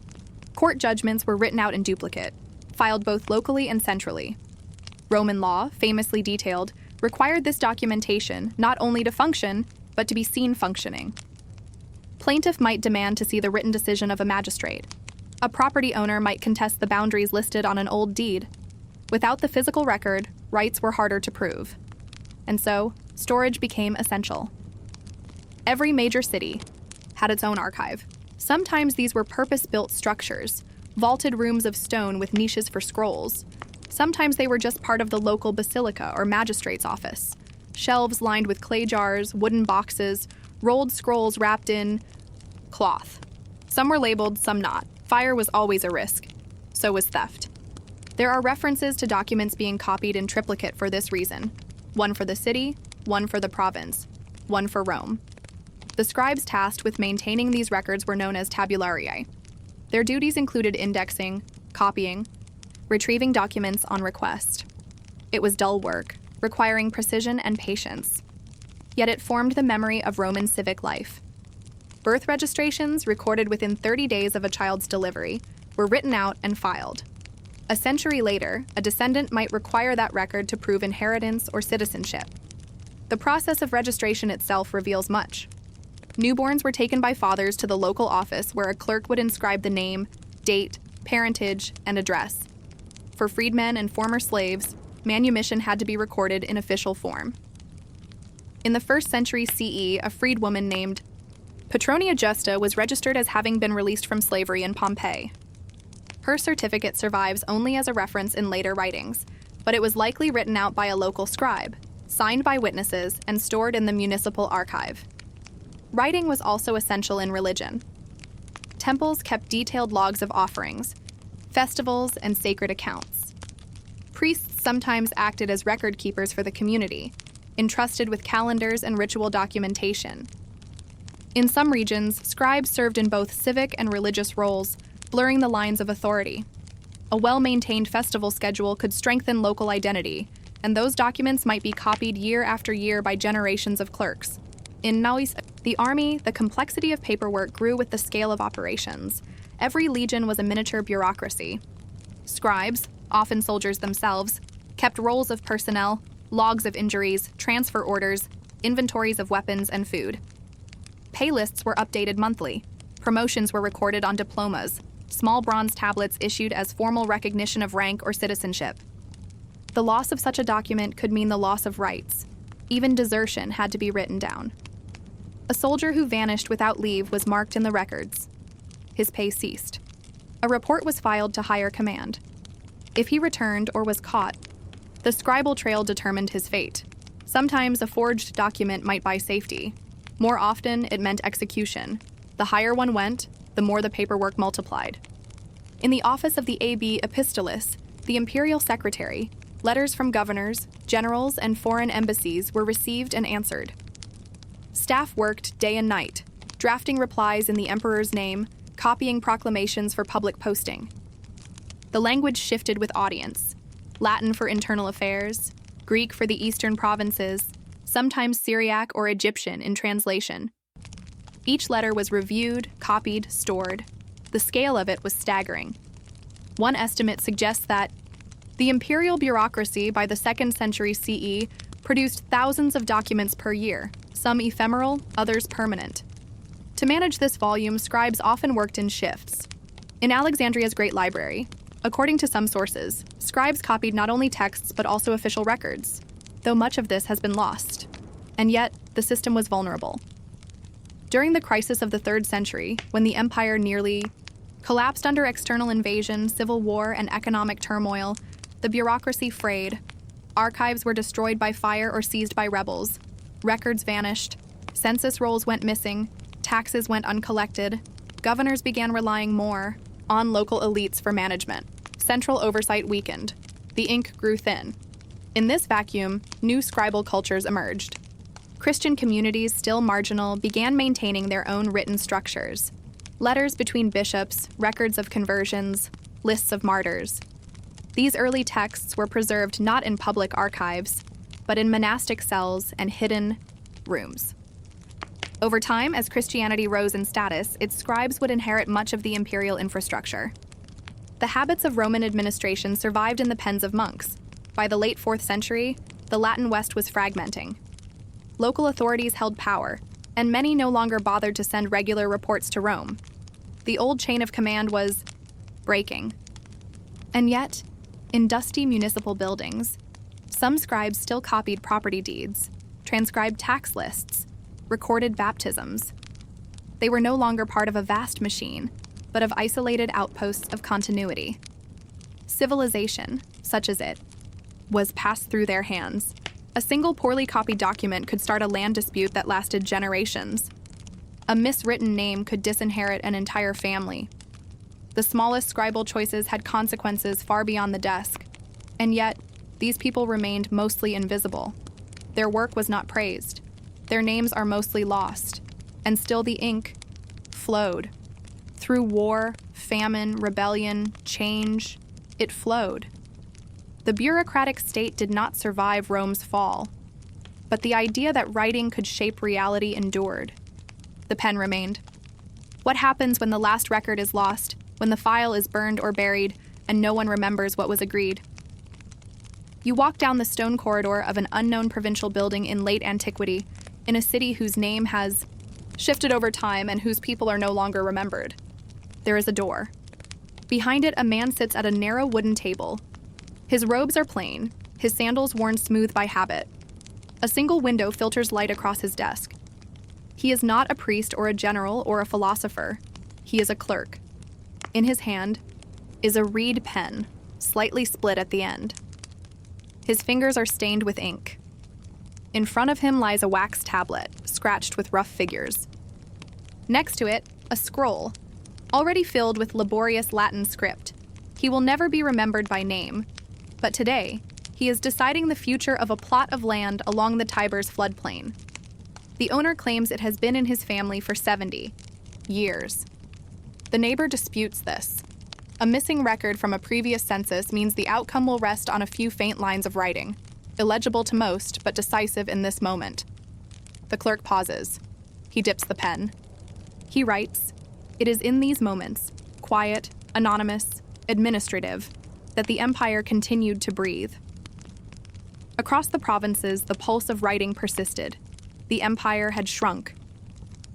Court judgments were written out in duplicate, filed both locally and centrally. Roman law, famously detailed, required this documentation not only to function, but to be seen functioning. Plaintiff might demand to see the written decision of a magistrate. A property owner might contest the boundaries listed on an old deed. Without the physical record, rights were harder to prove. And so, storage became essential. Every major city had its own archive. Sometimes these were purpose-built structures, vaulted rooms of stone with niches for scrolls. Sometimes they were just part of the local basilica or magistrate's office. Shelves lined with clay jars, wooden boxes, rolled scrolls wrapped in cloth. Some were labeled, some not. Fire was always a risk. So was theft. There are references to documents being copied in triplicate for this reason. One for the city, one for the province, one for Rome. The scribes tasked with maintaining these records were known as tabulariae. Their duties included indexing, copying, retrieving documents on request. It was dull work, requiring precision and patience. Yet it formed the memory of Roman civic life. Birth registrations, recorded within 30 days of a child's delivery, were written out and filed. A century later, a descendant might require that record to prove inheritance or citizenship. The process of registration itself reveals much. Newborns were taken by fathers to the local office where a clerk would inscribe the name, date, parentage, and address. For freedmen and former slaves, manumission had to be recorded in official form. In the 1st century CE, a freedwoman named Petronia Justa was registered as having been released from slavery in Pompeii. Her certificate survives only as a reference in later writings, but it was likely written out by a local scribe, signed by witnesses, and stored in the municipal archive. Writing was also essential in religion. Temples kept detailed logs of offerings, festivals, and sacred accounts. Priests sometimes acted as record keepers for the community, entrusted with calendars and ritual documentation. In some regions, scribes served in both civic and religious roles, blurring the lines of authority. A well-maintained festival schedule could strengthen local identity, and those documents might be copied year after year by generations of clerks. In the army, the complexity of paperwork grew with the scale of operations. Every legion was a miniature bureaucracy. Scribes, often soldiers themselves, kept rolls of personnel, logs of injuries, transfer orders, inventories of weapons and food. Pay lists were updated monthly. Promotions were recorded on diplomas, small bronze tablets issued as formal recognition of rank or citizenship. The loss of such a document could mean the loss of rights. Even desertion had to be written down. A soldier who vanished without leave was marked in the records. His pay ceased. A report was filed to higher command. If he returned or was caught, the scribal trail determined his fate. Sometimes a forged document might buy safety. More often, it meant execution. The higher one went, the more the paperwork multiplied. In the office of the AB Epistolis, the imperial secretary, letters from governors, generals, and foreign embassies were received and answered. Staff worked day and night, drafting replies in the emperor's name, copying proclamations for public posting. The language shifted with audience. Latin for internal affairs, Greek for the eastern provinces, sometimes Syriac or Egyptian in translation. Each letter was reviewed, copied, stored. The scale of it was staggering. One estimate suggests that the imperial bureaucracy by the 2nd century CE produced thousands of documents per year, some ephemeral, others permanent. To manage this volume, scribes often worked in shifts. In Alexandria's Great Library, according to some sources, scribes copied not only texts but also official records, though much of this has been lost. And yet, the system was vulnerable. During the crisis of the 3rd century, when the empire nearly collapsed under external invasion, civil war, and economic turmoil, the bureaucracy frayed. Archives were destroyed by fire or seized by rebels. Records vanished. Census rolls went missing. Taxes went uncollected. Governors began relying more on local elites for management. Central oversight weakened. The ink grew thin. In this vacuum, new scribal cultures emerged. Christian communities, still marginal, began maintaining their own written structures. Letters between bishops, records of conversions, lists of martyrs. These early texts were preserved not in public archives, but in monastic cells and hidden rooms. Over time, as Christianity rose in status, its scribes would inherit much of the imperial infrastructure. The habits of Roman administration survived in the pens of monks. By the late 4th century, the Latin West was fragmenting. Local authorities held power, and many no longer bothered to send regular reports to Rome. The old chain of command was breaking. And yet, in dusty municipal buildings, some scribes still copied property deeds, transcribed tax lists, recorded baptisms. They were no longer part of a vast machine, but of isolated outposts of continuity. Civilization, such as it, was passed through their hands. A single poorly copied document could start a land dispute that lasted generations. A miswritten name could disinherit an entire family. The smallest scribal choices had consequences far beyond the desk, and yet these people remained mostly invisible. Their work was not praised. Their names are mostly lost, and still the ink flowed. Through war, famine, rebellion, change, it flowed. The bureaucratic state did not survive Rome's fall, but the idea that writing could shape reality endured. The pen remained. What happens when the last record is lost, when the file is burned or buried, and no one remembers what was agreed? You walk down the stone corridor of an unknown provincial building in late antiquity, in a city whose name has shifted over time and whose people are no longer remembered. There is a door. Behind it, a man sits at a narrow wooden table. His robes are plain, his sandals worn smooth by habit. A single window filters light across his desk. He is not a priest or a general or a philosopher. He is a clerk. In his hand is a reed pen, slightly split at the end. His fingers are stained with ink. In front of him lies a wax tablet, scratched with rough figures. Next to it, a scroll, already filled with laborious Latin script. He will never be remembered by name, but today, he is deciding the future of a plot of land along the Tiber's floodplain. The owner claims it has been in his family for 70 years. The neighbor disputes this. A missing record from a previous census means the outcome will rest on a few faint lines of writing, illegible to most, but decisive in this moment. The clerk pauses. He dips the pen. He writes, "It is in these moments, quiet, anonymous, administrative, that the empire continued to breathe." Across the provinces, the pulse of writing persisted. The empire had shrunk.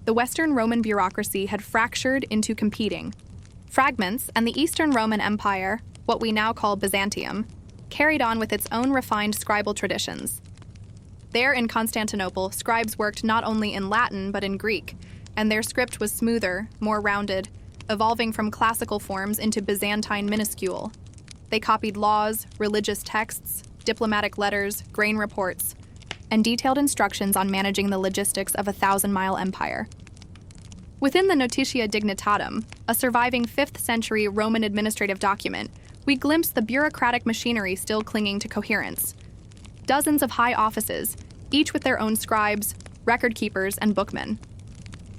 The Western Roman bureaucracy had fractured into competing fragments, and the Eastern Roman Empire, what we now call Byzantium, carried on with its own refined scribal traditions. There in Constantinople, scribes worked not only in Latin but in Greek, and their script was smoother, more rounded, evolving from classical forms into Byzantine minuscule. They copied laws, religious texts, diplomatic letters, grain reports, and detailed instructions on managing the logistics of a 1,000-mile empire. Within the Notitia Dignitatum, a surviving 5th century Roman administrative document, we glimpse the bureaucratic machinery still clinging to coherence. Dozens of high offices, each with their own scribes, record keepers, and bookmen.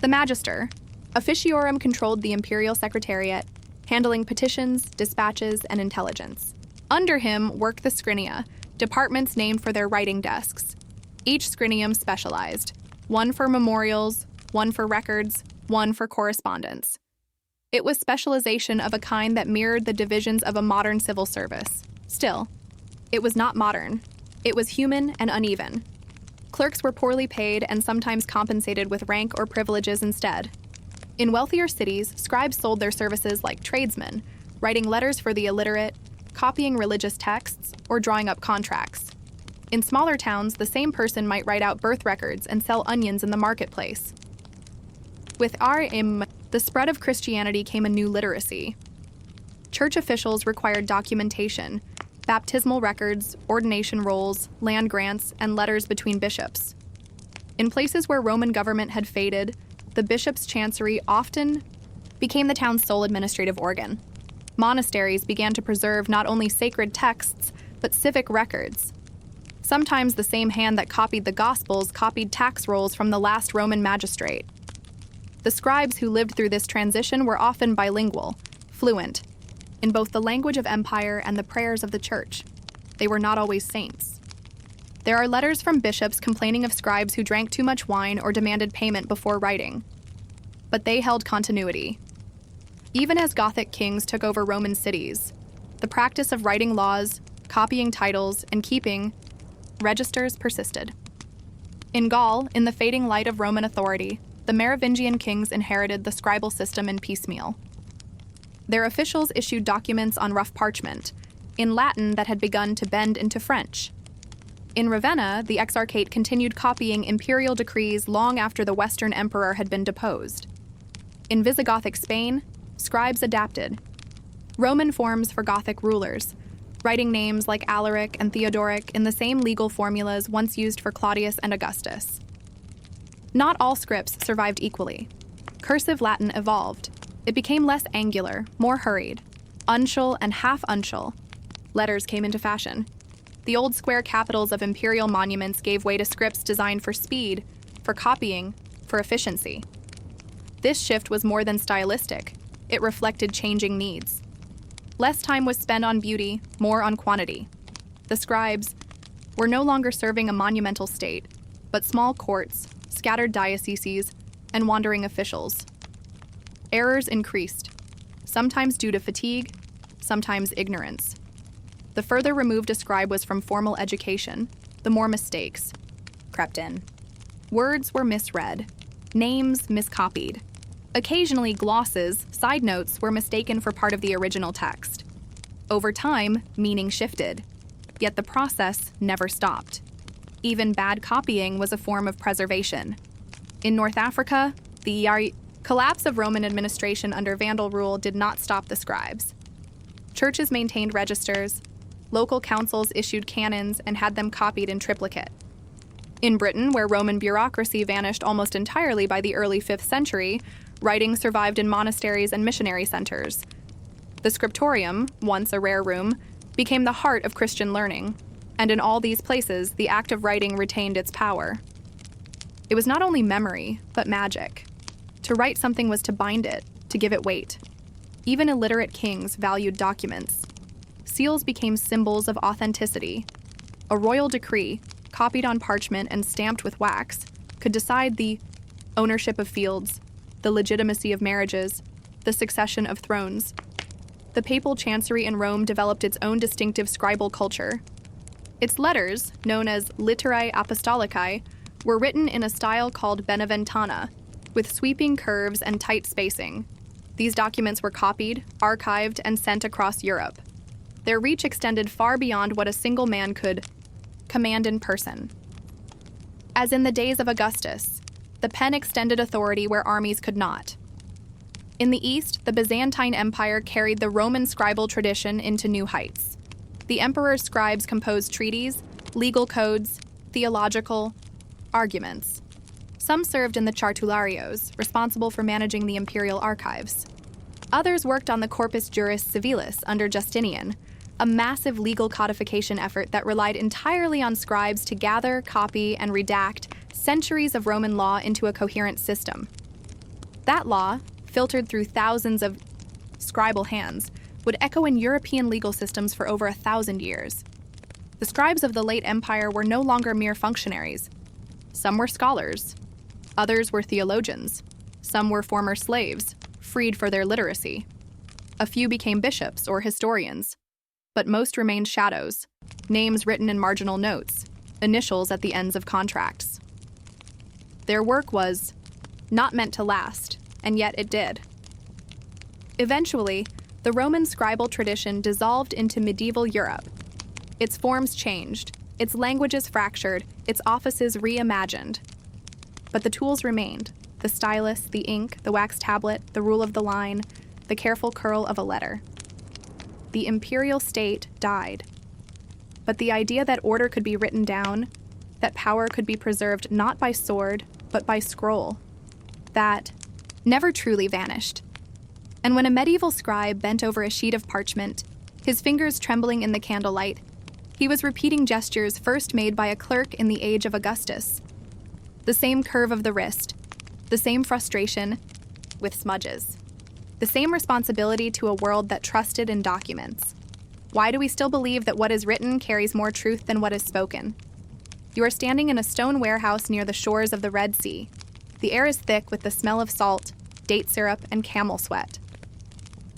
The magister, officiorum, controlled the imperial secretariat, handling petitions, dispatches, and intelligence. Under him worked the scrinia, departments named for their writing desks. Each scrinium specialized, one for memorials, one for records, one for correspondence. It was specialization of a kind that mirrored the divisions of a modern civil service. Still, it was not modern. It was human and uneven. Clerks were poorly paid and sometimes compensated with rank or privileges instead. In wealthier cities, scribes sold their services like tradesmen, writing letters for the illiterate, copying religious texts, or drawing up contracts. In smaller towns, the same person might write out birth records and sell onions in the marketplace. With the spread of Christianity came a new literacy. Church officials required documentation, baptismal records, ordination rolls, land grants, and letters between bishops. In places where Roman government had faded, the bishop's chancery often became the town's sole administrative organ. Monasteries began to preserve not only sacred texts, but civic records. Sometimes the same hand that copied the Gospels copied tax rolls from the last Roman magistrate. The scribes who lived through this transition were often bilingual, fluent, in both the language of empire and the prayers of the church. They were not always saints. There are letters from bishops complaining of scribes who drank too much wine or demanded payment before writing. But they held continuity. Even as Gothic kings took over Roman cities, the practice of writing laws, copying titles, and keeping registers persisted. In Gaul, in the fading light of Roman authority, the Merovingian kings inherited the scribal system in piecemeal. Their officials issued documents on rough parchment, in Latin that had begun to bend into French. In Ravenna, the exarchate continued copying imperial decrees long after the Western emperor had been deposed. In Visigothic Spain, Scribes adapted. Roman forms for Gothic rulers, writing names like Alaric and Theodoric in the same legal formulas once used for Claudius and Augustus. Not all scripts survived equally. Cursive Latin evolved. It became less angular, more hurried. Uncial and half-uncial letters came into fashion. The old square capitals of imperial monuments gave way to scripts designed for speed, for copying, for efficiency. This shift was more than stylistic. It reflected changing needs. Less time was spent on beauty, more on quantity. The scribes were no longer serving a monumental state, but small courts, scattered dioceses, and wandering officials. Errors increased, sometimes due to fatigue, sometimes ignorance. The further removed a scribe was from formal education, the more mistakes crept in. Words were misread, names miscopied. Occasionally, glosses, side notes, were mistaken for part of the original text. Over time, meaning shifted, yet the process never stopped. Even bad copying was a form of preservation. In North Africa, the collapse of Roman administration under Vandal rule did not stop the scribes. Churches maintained registers, local councils issued canons and had them copied in triplicate. In Britain, where Roman bureaucracy vanished almost entirely by the early 5th century, writing survived in monasteries and missionary centers. The scriptorium, once a rare room, became the heart of Christian learning, and in all these places, the act of writing retained its power. It was not only memory, but magic. To write something was to bind it, to give it weight. Even illiterate kings valued documents. Seals became symbols of authenticity. A royal decree, copied on parchment and stamped with wax, could decide the ownership of fields, the legitimacy of marriages, the succession of thrones. The papal chancery in Rome developed its own distinctive scribal culture. Its letters, known as Literae Apostolicae, were written in a style called Beneventana, with sweeping curves and tight spacing. These documents were copied, archived, and sent across Europe. Their reach extended far beyond what a single man could command in person. As in the days of Augustus, the pen extended authority where armies could not. In the East, the Byzantine Empire carried the Roman scribal tradition into new heights. The emperor's scribes composed treaties, legal codes, theological arguments. Some served in the Chartularios, responsible for managing the imperial archives. Others worked on the Corpus Juris Civilis under Justinian, a massive legal codification effort that relied entirely on scribes to gather, copy, and redact centuries of Roman law into a coherent system. That law, filtered through thousands of scribal hands, would echo in European legal systems for over 1,000 years. The scribes of the late empire were no longer mere functionaries. Some were scholars. Others were theologians. Some were former slaves, freed for their literacy. A few became bishops or historians. But most remained shadows, names written in marginal notes, initials at the ends of contracts. Their work was not meant to last, and yet it did. Eventually, the Roman scribal tradition dissolved into medieval Europe. Its forms changed, its languages fractured, its offices reimagined. But the tools remained: the stylus, the ink, the wax tablet, the rule of the line, the careful curl of a letter. The imperial state died. But the idea that order could be written down, that power could be preserved not by sword, but by scroll, that never truly vanished. And when a medieval scribe bent over a sheet of parchment, his fingers trembling in the candlelight, he was repeating gestures first made by a clerk in the age of Augustus. The same curve of the wrist, the same frustration, with smudges. The same responsibility to a world that trusted in documents. Why do we still believe that what is written carries more truth than what is spoken? You are standing in a stone warehouse near the shores of the Red Sea. The air is thick with the smell of salt, date syrup, and camel sweat.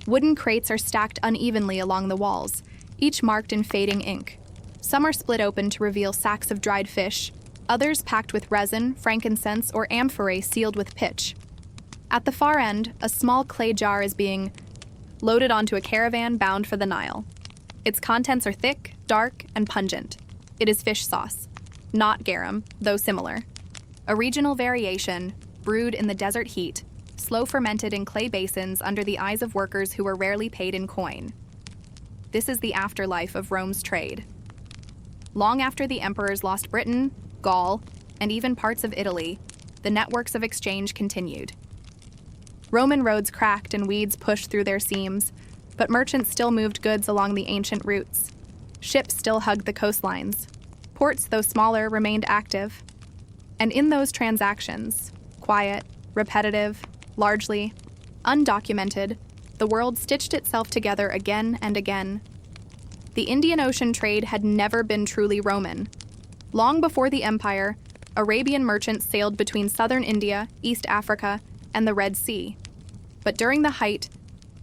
Wooden crates are stacked unevenly along the walls, each marked in fading ink. Some are split open to reveal sacks of dried fish, others packed with resin, frankincense, or amphorae sealed with pitch. At the far end, a small clay jar is being loaded onto a caravan bound for the Nile. Its contents are thick, dark, and pungent. It is fish sauce, not garum, though similar. A regional variation, brewed in the desert heat, slow fermented in clay basins under the eyes of workers who were rarely paid in coin. This is the afterlife of Rome's trade. Long after the emperors lost Britain, Gaul, and even parts of Italy, the networks of exchange continued. Roman roads cracked and weeds pushed through their seams, but merchants still moved goods along the ancient routes. Ships still hugged the coastlines. Ports, though smaller, remained active. And in those transactions, quiet, repetitive, largely undocumented, the world stitched itself together again and again. The Indian Ocean trade had never been truly Roman. Long before the empire, Arabian merchants sailed between southern India, East Africa, and the Red Sea. But during the height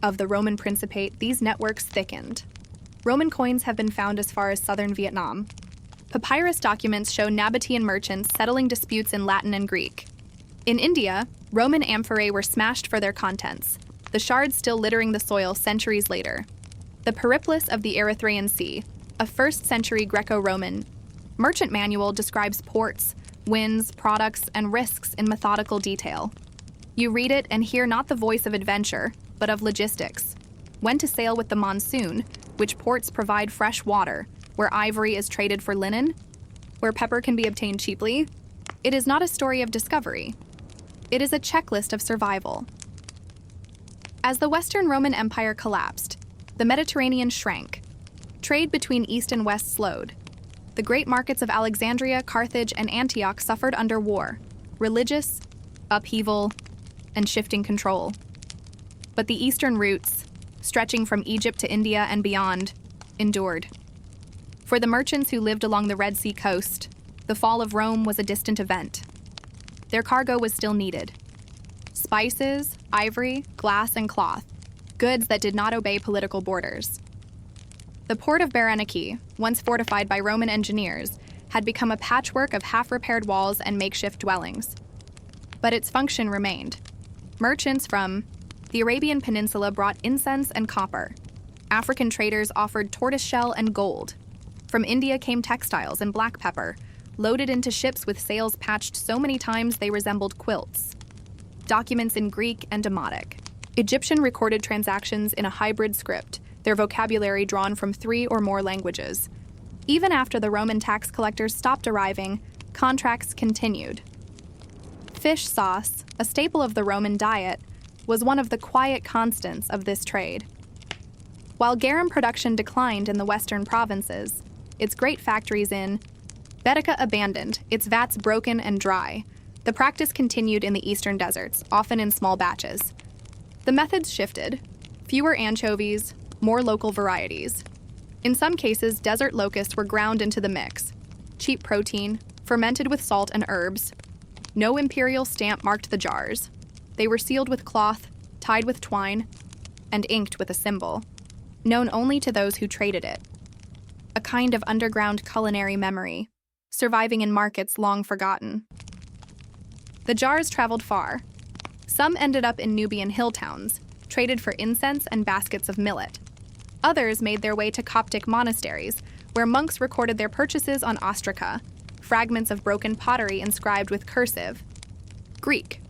of the Roman Principate, these networks thickened. Roman coins have been found as far as southern Vietnam. Papyrus documents show Nabatean merchants settling disputes in Latin and Greek. In India, Roman amphorae were smashed for their contents, the shards still littering the soil centuries later. The Periplus of the Erythraean Sea, a 1st century Greco-Roman merchant manual, describes ports, winds, products, and risks in methodical detail. You read it and hear not the voice of adventure, but of logistics. When to sail with the monsoon, which ports provide fresh water, where ivory is traded for linen, where pepper can be obtained cheaply. It is not a story of discovery. It is a checklist of survival. As the Western Roman Empire collapsed, the Mediterranean shrank. Trade between East and West slowed. The great markets of Alexandria, Carthage, and Antioch suffered under war, religious upheaval, and shifting control. But the eastern routes, stretching from Egypt to India and beyond, endured. For the merchants who lived along the Red Sea coast, the fall of Rome was a distant event. Their cargo was still needed. Spices, ivory, glass, and cloth, goods that did not obey political borders. The port of Berenike, once fortified by Roman engineers, had become a patchwork of half-repaired walls and makeshift dwellings. But its function remained. Merchants from the Arabian Peninsula brought incense and copper. African traders offered tortoiseshell and gold. From India came textiles and black pepper, loaded into ships with sails patched so many times they resembled quilts. Documents in Greek and Demotic. Egyptian recorded transactions in a hybrid script, their vocabulary drawn from 3 or more languages. Even after the Roman tax collectors stopped arriving, contracts continued. Fish sauce, a staple of the Roman diet, was one of the quiet constants of this trade. While garum production declined in the western provinces, its great factories in Baetica abandoned, its vats broken and dry. The practice continued in the eastern deserts, often in small batches. The methods shifted. Fewer anchovies, more local varieties. In some cases, desert locusts were ground into the mix. Cheap protein, fermented with salt and herbs. No imperial stamp marked the jars. They were sealed with cloth, tied with twine, and inked with a symbol, known only to those who traded it. A kind of underground culinary memory, surviving in markets long forgotten. The jars traveled far. Some ended up in Nubian hill towns, traded for incense and baskets of millet. Others made their way to Coptic monasteries, where monks recorded their purchases on ostraca, fragments of broken pottery inscribed with cursive Greek.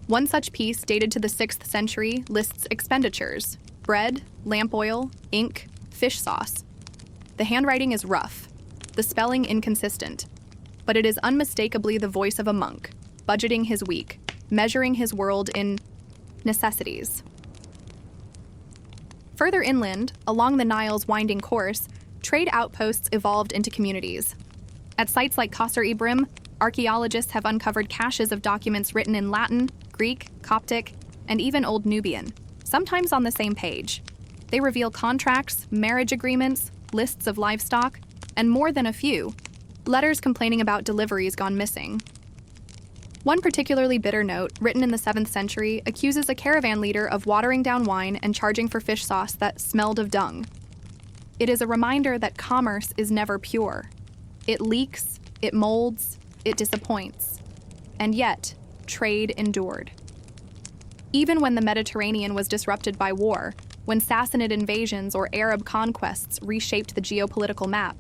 One such piece, dated to the 6th century, lists expenditures: bread, lamp oil, ink, fish sauce. The handwriting is rough, the spelling inconsistent, but it is unmistakably the voice of a monk, budgeting his week, measuring his world in necessities. Further inland, along the Nile's winding course, trade outposts evolved into communities. At sites like Qasr Ibrim, archaeologists have uncovered caches of documents written in Latin, Greek, Coptic, and even Old Nubian, sometimes on the same page. They reveal contracts, marriage agreements, lists of livestock, and more than a few, letters complaining about deliveries gone missing. One particularly bitter note, written in the 7th century, accuses a caravan leader of watering down wine and charging for fish sauce that smelled of dung. It is a reminder that commerce is never pure. It leaks, it molds, it disappoints. And yet, trade endured. Even when the Mediterranean was disrupted by war, when Sassanid invasions or Arab conquests reshaped the geopolitical map,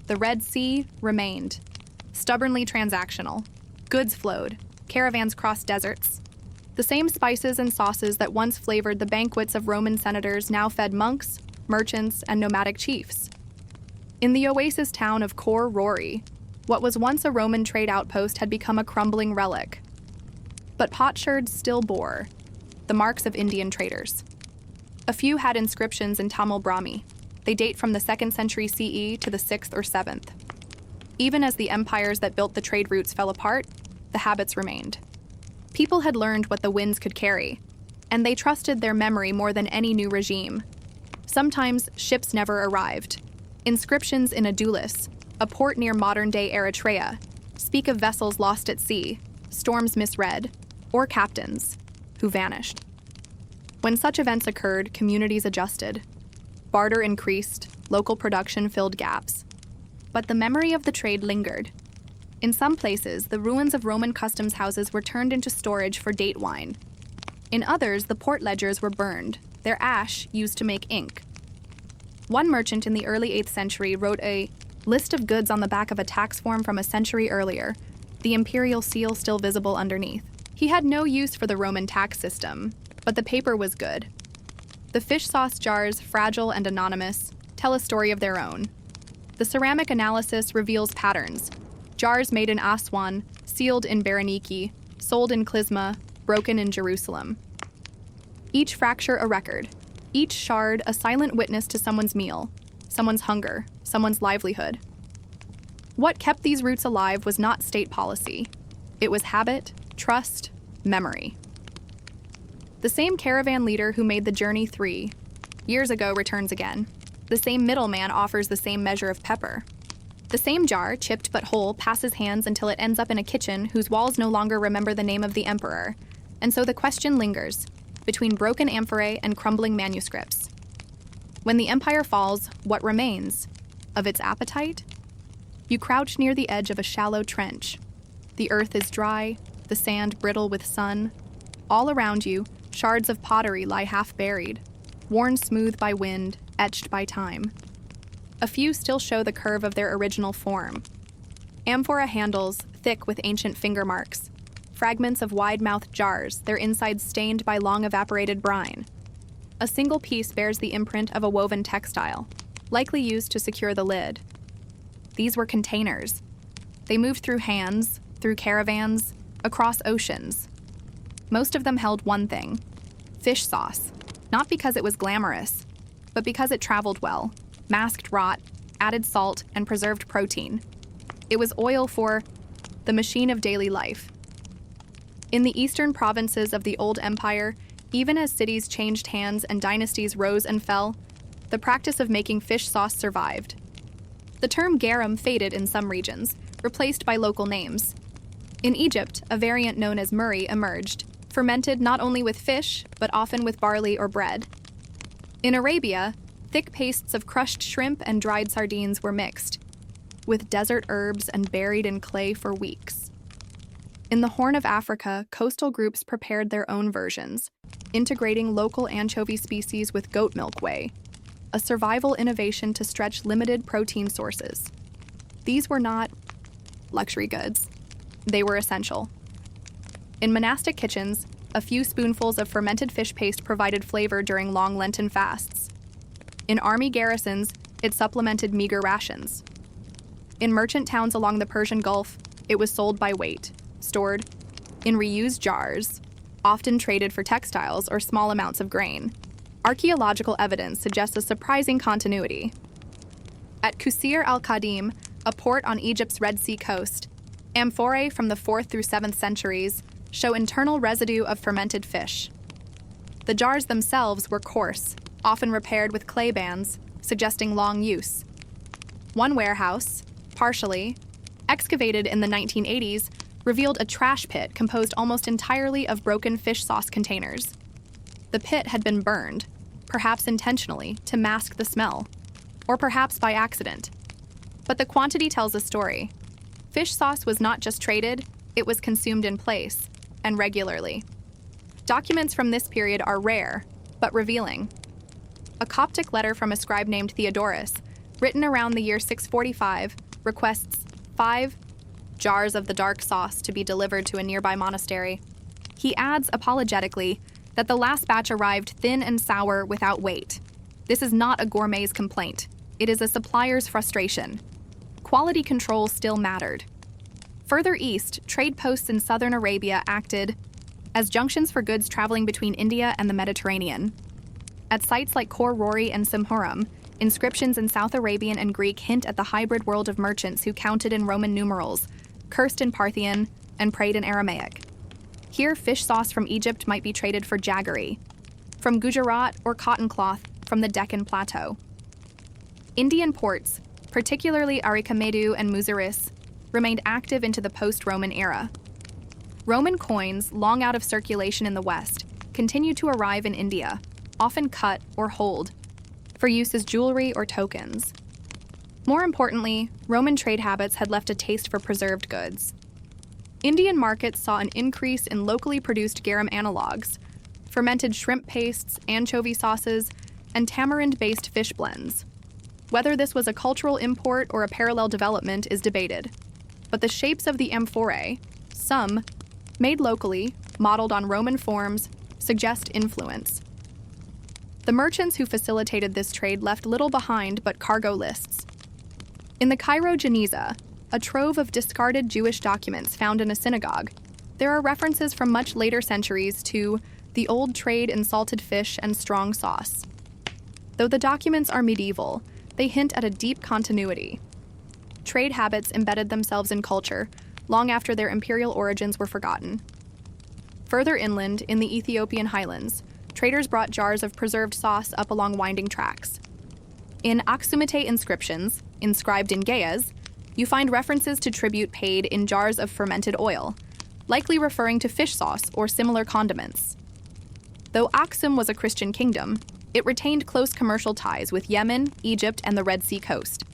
the Red Sea remained, stubbornly transactional. Goods flowed, caravans crossed deserts. The same spices and sauces that once flavored the banquets of Roman senators now fed monks, merchants, and nomadic chiefs. In the oasis town of Khor Rori, what was once a Roman trade outpost had become a crumbling relic. But potsherds still bore the marks of Indian traders. A few had inscriptions in Tamil Brahmi. They date from the 2nd century CE to the 6th or 7th. Even as the empires that built the trade routes fell apart, the habits remained. People had learned what the winds could carry, and they trusted their memory more than any new regime. Sometimes ships never arrived. Inscriptions in Adulis, a port near modern-day Eritrea, speak of vessels lost at sea, storms misread, or captains who vanished. When such events occurred, communities adjusted. Barter increased, local production filled gaps. But the memory of the trade lingered. In some places, the ruins of Roman customs houses were turned into storage for date wine. In others, the port ledgers were burned, their ash used to make ink. One merchant in the early 8th century wrote a list of goods on the back of a tax form from a century earlier, the imperial seal still visible underneath. He had no use for the Roman tax system, but the paper was good. The fish sauce jars, fragile and anonymous, tell a story of their own. The ceramic analysis reveals patterns. Jars made in Aswan, sealed in Berenike, sold in Klizma, broken in Jerusalem. Each fracture a record, each shard a silent witness to someone's meal, someone's hunger, someone's livelihood. What kept these roots alive was not state policy. It was habit, trust, memory. The same caravan leader who made the journey 3 years ago returns again. The same middleman offers the same measure of pepper. The same jar, chipped but whole, passes hands until it ends up in a kitchen whose walls no longer remember the name of the emperor. And so the question lingers, between broken amphorae and crumbling manuscripts. When the empire falls, what remains? Of its appetite? You crouch near the edge of a shallow trench. The earth is dry, the sand brittle with sun. All around you, shards of pottery lie half buried, worn smooth by wind, etched by time. A few still show the curve of their original form. Amphora handles, thick with ancient finger marks. Fragments of wide-mouthed jars, their insides stained by long evaporated brine. A single piece bears the imprint of a woven textile, likely used to secure the lid. These were containers. They moved through hands, through caravans, across oceans. Most of them held one thing: fish sauce, not because it was glamorous, but because it traveled well, masked rot, added salt, and preserved protein. It was oil for the machine of daily life. In the eastern provinces of the Old Empire, even as cities changed hands and dynasties rose and fell, the practice of making fish sauce survived. The term garum faded in some regions, replaced by local names. In Egypt, a variant known as murri emerged, fermented not only with fish, but often with barley or bread. In Arabia, thick pastes of crushed shrimp and dried sardines were mixed, with desert herbs and buried in clay for weeks. In the Horn of Africa, coastal groups prepared their own versions, integrating local anchovy species with goat milk whey, a survival innovation to stretch limited protein sources. These were not luxury goods. They were essential. In monastic kitchens, a few spoonfuls of fermented fish paste provided flavor during long Lenten fasts. In army garrisons, it supplemented meager rations. In merchant towns along the Persian Gulf, it was sold by weight, stored in reused jars, often traded for textiles or small amounts of grain. Archaeological evidence suggests a surprising continuity. At Qusir al-Qadim, a port on Egypt's Red Sea coast, amphorae from the 4th through 7th centuries show internal residue of fermented fish. The jars themselves were coarse, often repaired with clay bands, suggesting long use. One warehouse, partially, excavated in the 1980s, revealed a trash pit composed almost entirely of broken fish sauce containers. The pit had been burned, perhaps intentionally, to mask the smell, or perhaps by accident. But the quantity tells a story. Fish sauce was not just traded, it was consumed in place, and regularly. Documents from this period are rare, but revealing. A Coptic letter from a scribe named Theodorus, written around the year 645, requests 5 jars of the dark sauce to be delivered to a nearby monastery. He adds, apologetically, that the last batch arrived thin and sour without weight. This is not a gourmet's complaint. It is a supplier's frustration. Quality control still mattered. Further east, trade posts in southern Arabia acted as junctions for goods traveling between India and the Mediterranean. At sites like Khor Rori and Simhuram, inscriptions in South Arabian and Greek hint at the hybrid world of merchants who counted in Roman numerals, cursed in Parthian, and prayed in Aramaic. Here, fish sauce from Egypt might be traded for jaggery, from Gujarat or cotton cloth from the Deccan Plateau. Indian ports, particularly Arikamedu and Muziris, remained active into the post-Roman era. Roman coins, long out of circulation in the West, continued to arrive in India, often cut or holed, for use as jewelry or tokens. More importantly, Roman trade habits had left a taste for preserved goods. Indian markets saw an increase in locally produced garum analogs, fermented shrimp pastes, anchovy sauces, and tamarind-based fish blends. Whether this was a cultural import or a parallel development is debated, but the shapes of the amphorae, some made locally, modeled on Roman forms, suggest influence. The merchants who facilitated this trade left little behind but cargo lists. In the Cairo Geniza, a trove of discarded Jewish documents found in a synagogue, there are references from much later centuries to the old trade in salted fish and strong sauce. Though the documents are medieval, they hint at a deep continuity. Trade habits embedded themselves in culture long after their imperial origins were forgotten. Further inland, in the Ethiopian highlands, traders brought jars of preserved sauce up along winding tracks. In Aksumite inscriptions, inscribed in Ge'ez, you find references to tribute paid in jars of fermented oil, likely referring to fish sauce or similar condiments. Though Aksum was a Christian kingdom, it retained close commercial ties with Yemen, Egypt, and the Red Sea coast.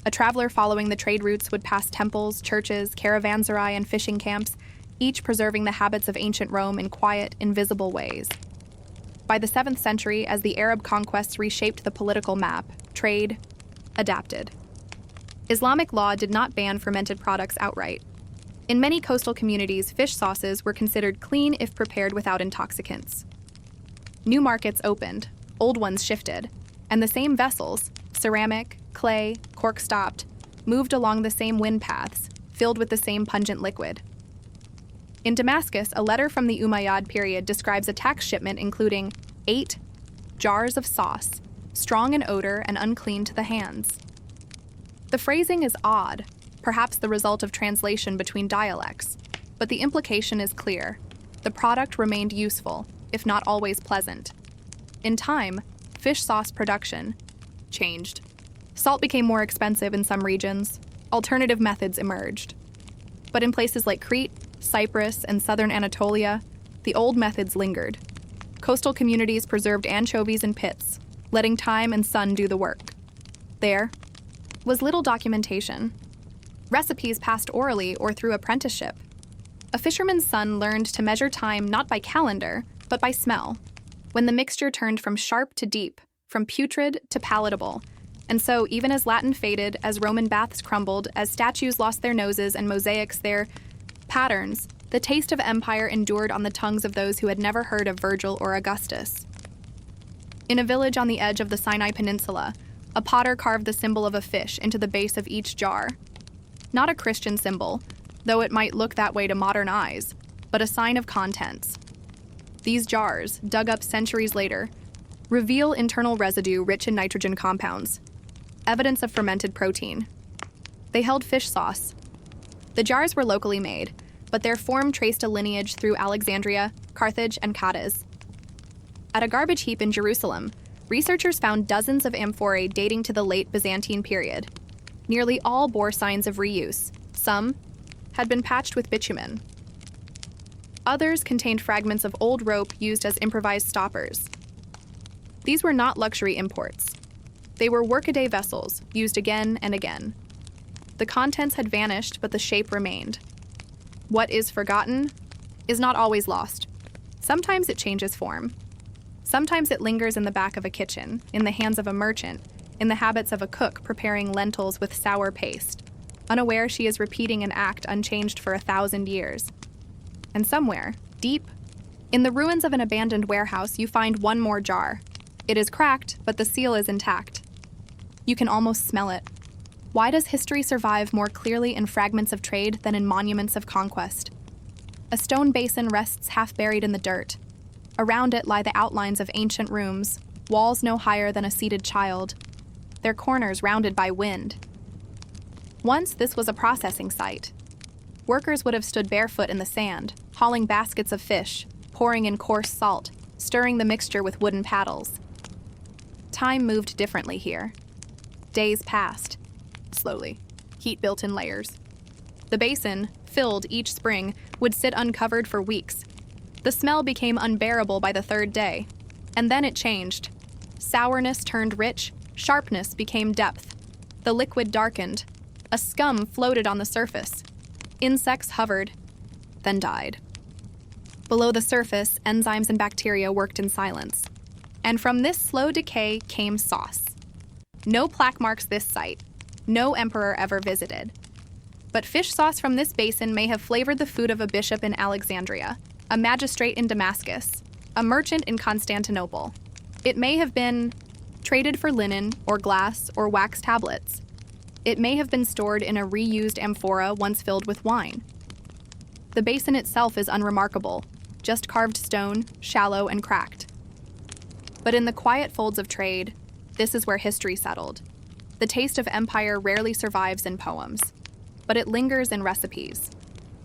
A traveler following the trade routes would pass temples, churches, caravanserai, and fishing camps, each preserving the habits of ancient Rome in quiet, invisible ways. By the 7th century, as the Arab conquests reshaped the political map, trade adapted. Islamic law did not ban fermented products outright. In many coastal communities, fish sauces were considered clean if prepared without intoxicants. New markets opened, old ones shifted, and the same vessels, ceramic, clay, cork-stopped, moved along the same wind paths, filled with the same pungent liquid. In Damascus, a letter from the Umayyad period describes a tax shipment including 8 jars of sauce, strong in odor and unclean to the hands. The phrasing is odd, perhaps the result of translation between dialects, but the implication is clear. The product remained useful, if not always pleasant. In time, fish sauce production changed. Salt became more expensive in some regions. Alternative methods emerged. But in places like Crete, Cyprus, and southern Anatolia, the old methods lingered. Coastal communities preserved anchovies in pits, letting time and sun do the work. There was little documentation. Recipes passed orally or through apprenticeship. A fisherman's son learned to measure time not by calendar, but by smell, when the mixture turned from sharp to deep, from putrid to palatable. And so, even as Latin faded, as Roman baths crumbled, as statues lost their noses and mosaics their patterns, the taste of empire endured on the tongues of those who had never heard of Virgil or Augustus. In a village on the edge of the Sinai Peninsula, a potter carved the symbol of a fish into the base of each jar. Not a Christian symbol, though it might look that way to modern eyes, but a sign of contents. These jars, dug up centuries later, reveal internal residue rich in nitrogen compounds, evidence of fermented protein. They held fish sauce. The jars were locally made, but their form traced a lineage through Alexandria, Carthage, and Cadiz. At a garbage heap in Jerusalem, researchers found dozens of amphorae dating to the late Byzantine period. Nearly all bore signs of reuse. Some had been patched with bitumen. Others contained fragments of old rope used as improvised stoppers. These were not luxury imports. They were workaday vessels, used again and again. The contents had vanished, but the shape remained. What is forgotten is not always lost. Sometimes it changes form. Sometimes it lingers in the back of a kitchen, in the hands of a merchant, in the habits of a cook preparing lentils with sour paste, unaware she is repeating an act unchanged for 1,000 years. And somewhere, Deep in the ruins of an abandoned warehouse, you find one more jar. It is cracked, but the seal is intact. You can almost smell it. Why does history survive more clearly in fragments of trade than in monuments of conquest? A stone basin rests half buried in the dirt. Around it lie the outlines of ancient rooms, walls no higher than a seated child, their corners rounded by wind. Once this was a processing site. Workers would have stood barefoot in the sand, hauling baskets of fish, pouring in coarse salt, stirring the mixture with wooden paddles. Time moved differently here. Days passed. Slowly. Heat built in layers. The basin, filled each spring, would sit uncovered for weeks. The smell became unbearable by the third day. And then it changed. Sourness turned rich, sharpness became depth. The liquid darkened. A scum floated on the surface. Insects hovered, then died. Below the surface, enzymes and bacteria worked in silence. And from this slow decay came sauce. No plaque marks this site. No emperor ever visited. But fish sauce from this basin may have flavored the food of a bishop in Alexandria, a magistrate in Damascus, a merchant in Constantinople. It may have been traded for linen or glass or wax tablets. It may have been stored in a reused amphora once filled with wine. The basin itself is unremarkable, just carved stone, shallow and cracked. But in the quiet folds of trade, this is where history settled. The taste of empire rarely survives in poems, but it lingers in recipes.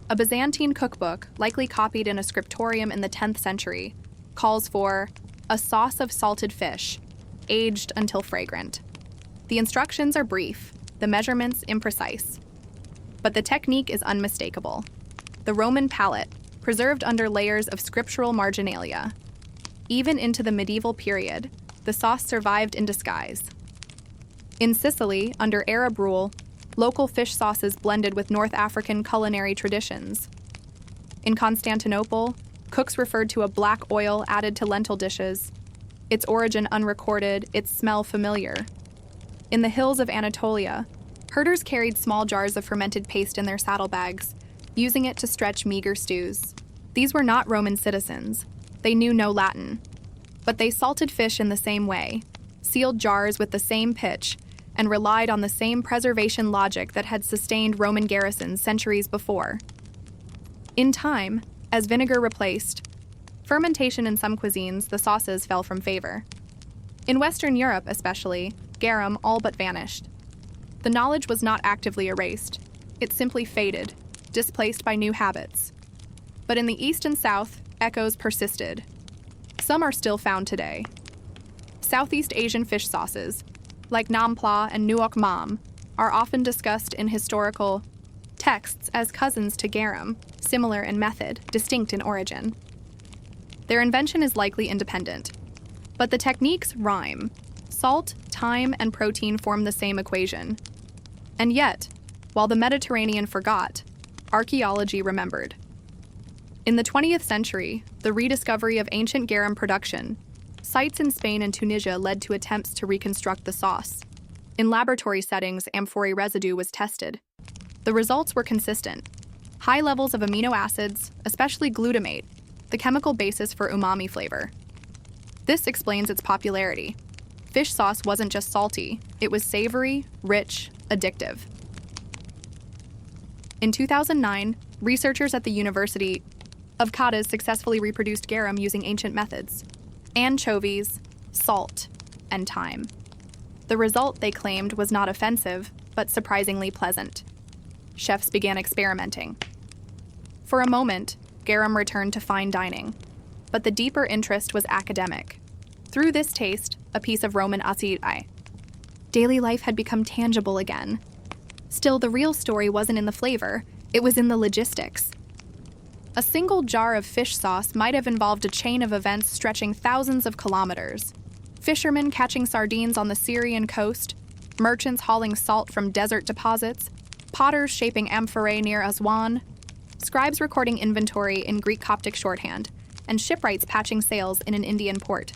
A Byzantine cookbook, likely copied in a scriptorium in the 10th century, calls for a sauce of salted fish, aged until fragrant. The instructions are brief, the measurements imprecise. But the technique is unmistakable. The Roman palate, preserved under layers of scriptural marginalia. Even into the medieval period, the sauce survived in disguise. In Sicily, under Arab rule, local fish sauces blended with North African culinary traditions. In Constantinople, cooks referred to a black oil added to lentil dishes, its origin unrecorded, its smell familiar. In the hills of Anatolia, herders carried small jars of fermented paste in their saddlebags, using it to stretch meager stews. These were not Roman citizens. They knew no Latin. But they salted fish in the same way, sealed jars with the same pitch, and relied on the same preservation logic that had sustained Roman garrisons centuries before. In time, as vinegar replaced fermentation in some cuisines, the sauces fell from favor. In Western Europe, especially, garum all but vanished. The knowledge was not actively erased. It simply faded, displaced by new habits. But in the East and South, echoes persisted. Some are still found today. Southeast Asian fish sauces, like nam pla and nuoc mam, are often discussed in historical texts as cousins to garum, similar in method, distinct in origin. Their invention is likely independent, but the techniques rhyme. Salt, thyme, and protein form the same equation. And yet, while the Mediterranean forgot, archaeology remembered. In the 20th century, the rediscovery of ancient garum production, sites in Spain and Tunisia led to attempts to reconstruct the sauce. In laboratory settings, amphorae residue was tested. The results were consistent. High levels of amino acids, especially glutamate, the chemical basis for umami flavor. This explains its popularity. Fish sauce wasn't just salty, it was savory, rich, addictive. In 2009, researchers at the University of Cadiz successfully reproduced garum using ancient methods: anchovies, salt, and thyme. The result, they claimed, was not offensive, but surprisingly pleasant. Chefs began experimenting. For a moment, garum returned to fine dining, but the deeper interest was academic. Through this taste, a piece of Roman acai, daily life had become tangible again. Still, the real story wasn't in the flavor, it was in the logistics. A single jar of fish sauce might have involved a chain of events stretching thousands of kilometers. Fishermen catching sardines on the Syrian coast, merchants hauling salt from desert deposits, potters shaping amphorae near Aswan, scribes recording inventory in Greek Coptic shorthand, and shipwrights patching sails in an Indian port.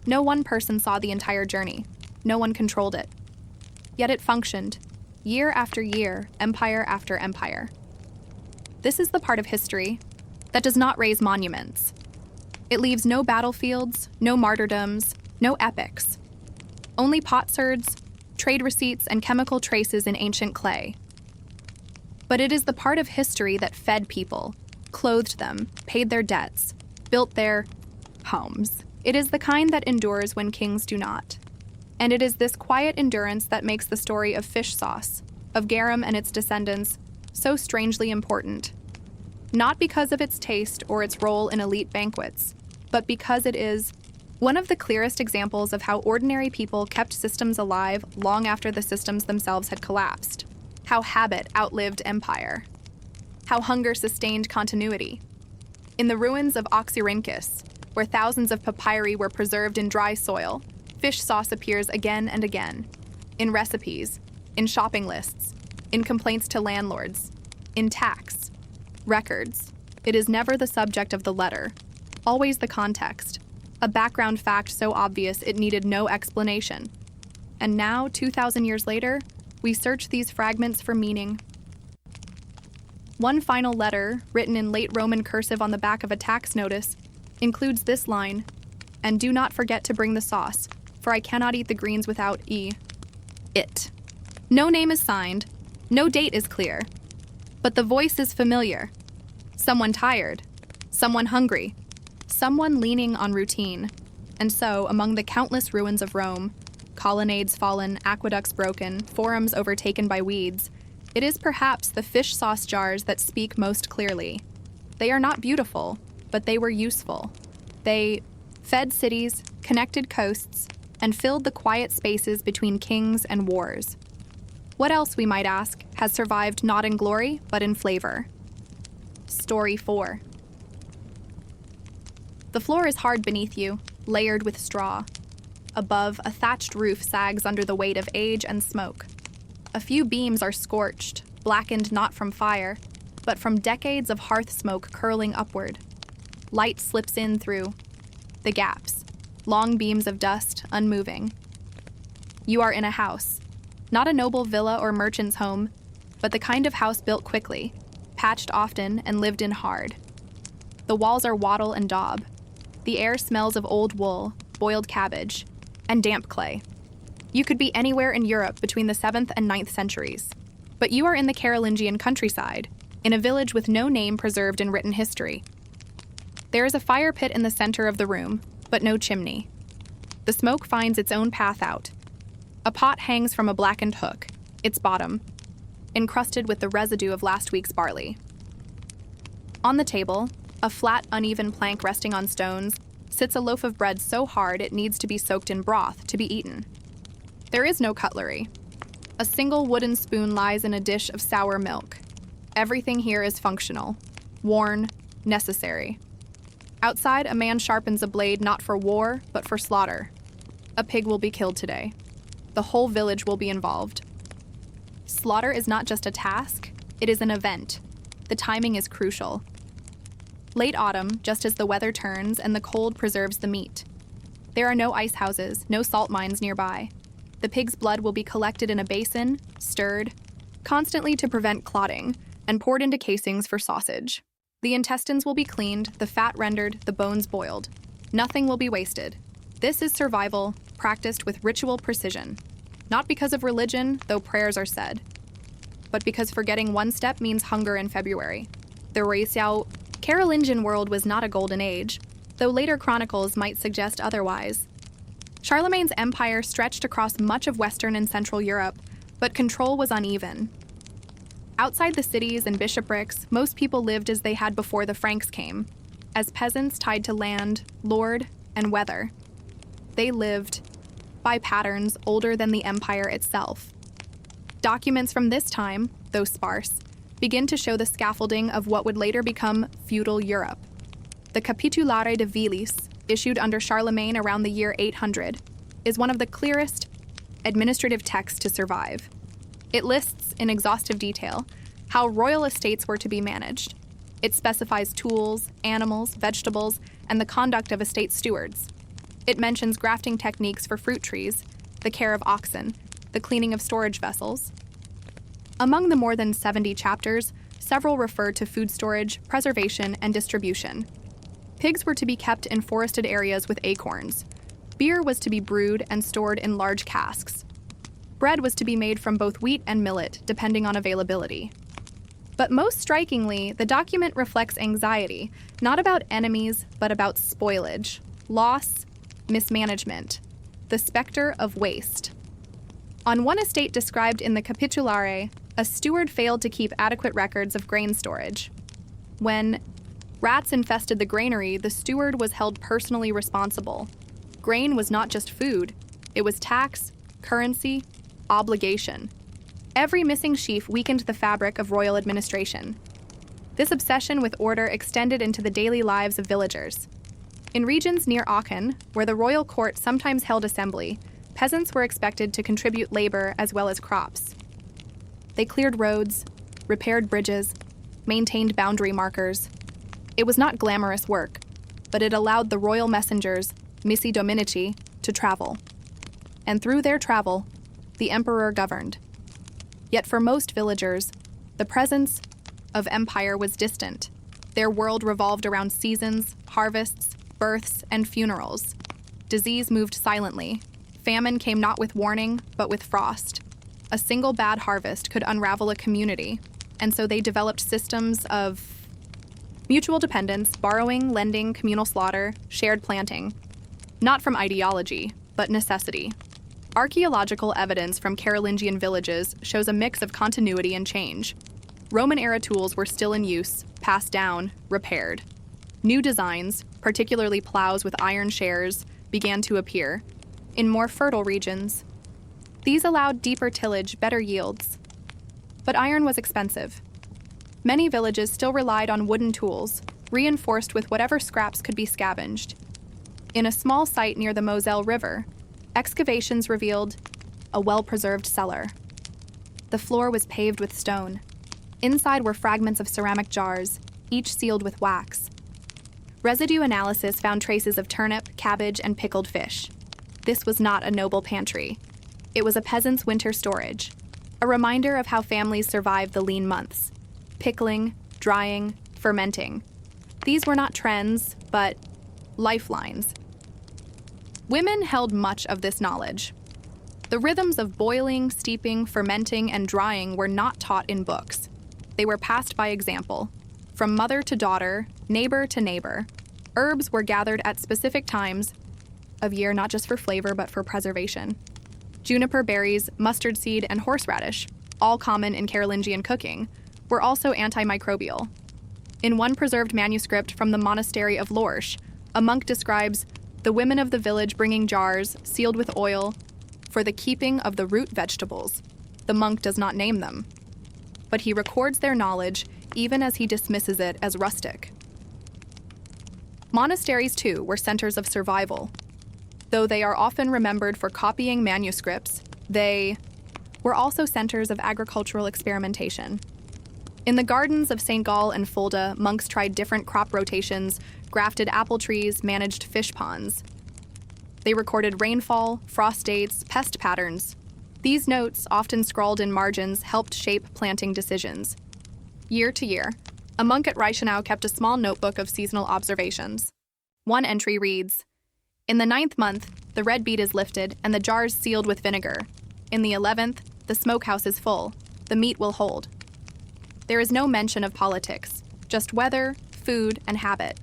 No one person saw the entire journey. No one controlled it. Yet it functioned, year after year, empire after empire. This is the part of history, that does not raise monuments. It leaves no battlefields, no martyrdoms, no epics. Only potsherds, trade receipts, and chemical traces in ancient clay. But it is the part of history that fed people, clothed them, paid their debts, built their homes. It is the kind that endures when kings do not. And it is this quiet endurance that makes the story of fish sauce, of garum and its descendants, so strangely important. Not because of its taste or its role in elite banquets, but because it is one of the clearest examples of how ordinary people kept systems alive long after the systems themselves had collapsed. How habit outlived empire. How hunger sustained continuity. In the ruins of Oxyrhynchus, where thousands of papyri were preserved in dry soil, fish sauce appears again and again. In recipes, in shopping lists, in complaints to landlords, in tax, records. It is never the subject of the letter, always the context, a background fact so obvious it needed no explanation. And now, 2,000 years later, we search these fragments for meaning. One final letter, written in late Roman cursive on the back of a tax notice, includes this line, "And do not forget to bring the sauce, for I cannot eat the greens without it." No name is signed, no date is clear, but the voice is familiar. Someone tired, someone hungry, someone leaning on routine. And so, among the countless ruins of Rome, colonnades fallen, aqueducts broken, forums overtaken by weeds, it is perhaps the fish sauce jars that speak most clearly. They are not beautiful, but they were useful. They fed cities, connected coasts, and filled the quiet spaces between kings and wars. What else, we might ask, has survived not in glory, but in flavor? Story 4. The floor is hard beneath you, layered with straw. Above, a thatched roof sags under the weight of age and smoke. A few beams are scorched, blackened not from fire, but from decades of hearth smoke curling upward. Light slips in through the gaps, long beams of dust, unmoving. You are in a house, not a noble villa or merchant's home, but the kind of house built quickly, patched often, and lived in hard. The walls are wattle and daub. The air smells of old wool, boiled cabbage, and damp clay. You could be anywhere in Europe between the 7th and 9th centuries, but you are in the Carolingian countryside, in a village with no name preserved in written history. There is a fire pit in the center of the room, but no chimney. The smoke finds its own path out. A pot hangs from a blackened hook, its bottom encrusted with the residue of last week's barley. On the table, a flat, uneven plank resting on stones, sits a loaf of bread so hard it needs to be soaked in broth to be eaten. There is no cutlery. A single wooden spoon lies in a dish of sour milk. Everything here is functional, worn, necessary. Outside, a man sharpens a blade not for war, but for slaughter. A pig will be killed today. The whole village will be involved. Slaughter is not just a task, it is an event. The timing is crucial. Late autumn, just as the weather turns and the cold preserves the meat. There are no ice houses, no salt mines nearby. The pig's blood will be collected in a basin, stirred, constantly to prevent clotting, and poured into casings for sausage. The intestines will be cleaned, the fat rendered, the bones boiled. Nothing will be wasted. This is survival, practiced with ritual precision. Not because of religion, though prayers are said, but because forgetting one step means hunger in February. The Reixiao Carolingian world was not a golden age, though later chronicles might suggest otherwise. Charlemagne's empire stretched across much of Western and Central Europe, but control was uneven. Outside the cities and bishoprics, most people lived as they had before the Franks came, as peasants tied to land, lord, and weather. They lived by patterns older than the empire itself. Documents from this time, though sparse, begin to show the scaffolding of what would later become feudal Europe. The Capitulare de Vilis, issued under Charlemagne around the year 800, is one of the clearest administrative texts to survive. It lists in exhaustive detail how royal estates were to be managed. It specifies tools, animals, vegetables, and the conduct of estate stewards. It mentions grafting techniques for fruit trees, the care of oxen, the cleaning of storage vessels. Among the more than 70 chapters, several refer to food storage, preservation, and distribution. Pigs were to be kept in forested areas with acorns. Beer was to be brewed and stored in large casks. Bread was to be made from both wheat and millet, depending on availability. But most strikingly, the document reflects anxiety, not about enemies, but about spoilage, loss, mismanagement, the specter of waste. On one estate described in the Capitulare, a steward failed to keep adequate records of grain storage. When rats infested the granary, the steward was held personally responsible. Grain was not just food, it was tax, currency, obligation. Every missing sheaf weakened the fabric of royal administration. This obsession with order extended into the daily lives of villagers. In regions near Aachen, where the royal court sometimes held assembly, peasants were expected to contribute labor as well as crops. They cleared roads, repaired bridges, maintained boundary markers. It was not glamorous work, but it allowed the royal messengers, missi dominici, to travel. And through their travel, the emperor governed. Yet for most villagers, the presence of empire was distant. Their world revolved around seasons, harvests, births, and funerals. Disease moved silently. Famine came not with warning, but with frost. A single bad harvest could unravel a community, and so they developed systems of mutual dependence, borrowing, lending, communal slaughter, shared planting. Not from ideology, but necessity. Archaeological evidence from Carolingian villages shows a mix of continuity and change. Roman-era tools were still in use, passed down, repaired. New designs, particularly plows with iron shares, began to appear. In more fertile regions, these allowed deeper tillage, better yields. But iron was expensive. Many villages still relied on wooden tools, reinforced with whatever scraps could be scavenged. In a small site near the Moselle River, excavations revealed a well-preserved cellar. The floor was paved with stone. Inside were fragments of ceramic jars, each sealed with wax. Residue analysis found traces of turnip, cabbage, and pickled fish. This was not a noble pantry. It was a peasant's winter storage, a reminder of how families survived the lean months. Pickling, drying, fermenting. These were not trends, but lifelines. Women held much of this knowledge. The rhythms of boiling, steeping, fermenting, and drying were not taught in books. They were passed by example. From mother to daughter, neighbor to neighbor, herbs were gathered at specific times of year, not just for flavor, but for preservation. Juniper berries, mustard seed, and horseradish, all common in Carolingian cooking, were also antimicrobial. In one preserved manuscript from the monastery of Lorsch, a monk describes the women of the village bringing jars, sealed with oil, for the keeping of the root vegetables. The monk does not name them, but he records their knowledge even as he dismisses it as rustic. Monasteries, too, were centers of survival. Though they are often remembered for copying manuscripts, they were also centers of agricultural experimentation. In the gardens of St. Gall and Fulda, monks tried different crop rotations, grafted apple trees, managed fish ponds. They recorded rainfall, frost dates, pest patterns. These notes, often scrawled in margins, helped shape planting decisions. Year to year, a monk at Reichenau kept a small notebook of seasonal observations. One entry reads, "In the 9th month, the red beet is lifted and the jars sealed with vinegar. In the 11th, the smokehouse is full. The meat will hold." There is no mention of politics, just weather, food, and habit.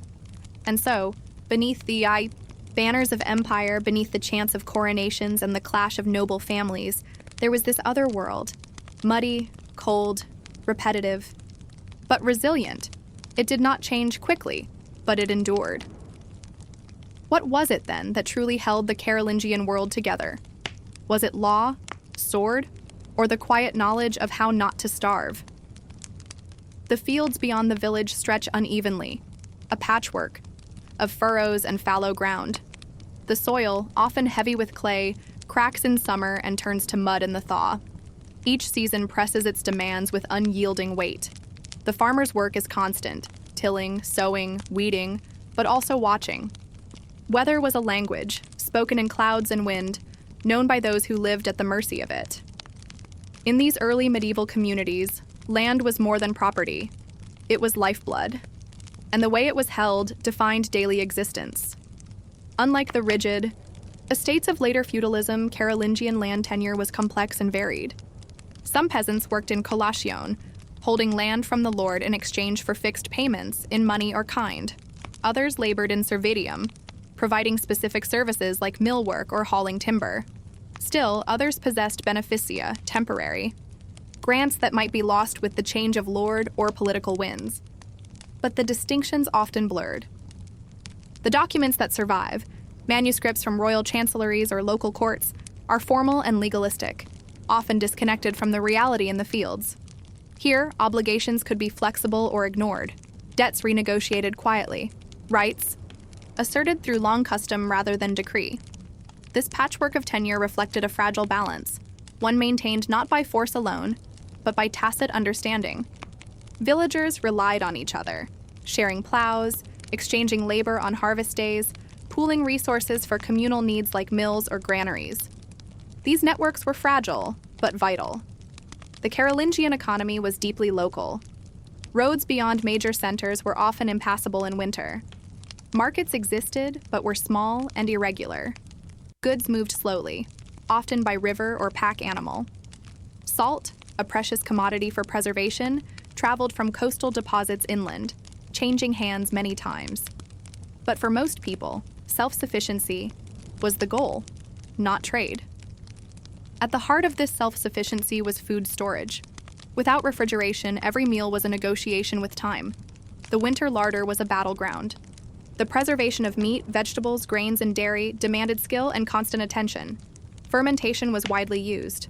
And so, beneath the banners of empire, beneath the chants of coronations and the clash of noble families, there was this other world, muddy, cold, repetitive, but resilient. It did not change quickly, but it endured. What was it, then, that truly held the Carolingian world together? Was it law, sword, or the quiet knowledge of how not to starve? The fields beyond the village stretch unevenly, a patchwork of furrows and fallow ground. The soil, often heavy with clay, cracks in summer and turns to mud in the thaw. Each season presses its demands with unyielding weight. The farmer's work is constant, tilling, sowing, weeding, but also watching. Weather was a language, spoken in clouds and wind, known by those who lived at the mercy of it. In these early medieval communities, Land was more than property. It was lifeblood. And the way it was held defined daily existence. Unlike the rigid estates of later feudalism, Carolingian land tenure was complex and varied. Some peasants worked in collation, holding land from the lord in exchange for fixed payments in money or kind. Others labored in servitium, providing specific services like mill work or hauling timber. Still, others possessed beneficia, temporary, grants that might be lost with the change of lord or political winds. But the distinctions often blurred. The documents that survive, manuscripts from royal chancelleries or local courts, are formal and legalistic, often disconnected from the reality in the fields. Here, obligations could be flexible or ignored, debts renegotiated quietly, rights asserted through long custom rather than decree. This patchwork of tenure reflected a fragile balance, one maintained not by force alone, but by tacit understanding. Villagers relied on each other, sharing plows, exchanging labor on harvest days, pooling resources for communal needs like mills or granaries. These networks were fragile, but vital. The Carolingian economy was deeply local. Roads beyond major centers were often impassable in winter. Markets existed, but were small and irregular. Goods moved slowly, often by river or pack animal. Salt, a precious commodity for preservation, traveled from coastal deposits inland, changing hands many times. But for most people, self-sufficiency was the goal, not trade. At the heart of this self-sufficiency was food storage. Without refrigeration, every meal was a negotiation with time. The winter larder was a battleground. The preservation of meat, vegetables, grains, and dairy demanded skill and constant attention. Fermentation was widely used.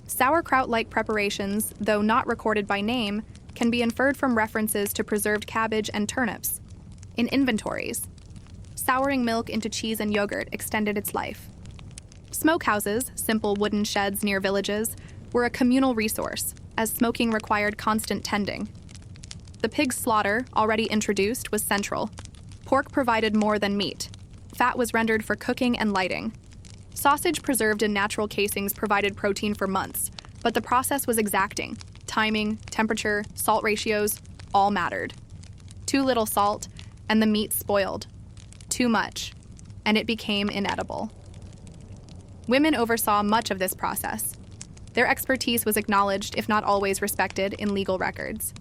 Sauerkraut-like preparations, though not recorded by name, can be inferred from references to preserved cabbage and turnips. In inventories, souring milk into cheese and yogurt extended its life. Smokehouses, simple wooden sheds near villages, were a communal resource, as smoking required constant tending. The pig's slaughter, already introduced, was central. Pork provided more than meat. Fat was rendered for cooking and lighting. Sausage preserved in natural casings provided protein for months, but the process was exacting. Timing, temperature, salt ratios, all mattered. Too little salt, and the meat spoiled. Too much, and it became inedible. Women oversaw much of this process. Their expertise was acknowledged, if not always respected, in legal records.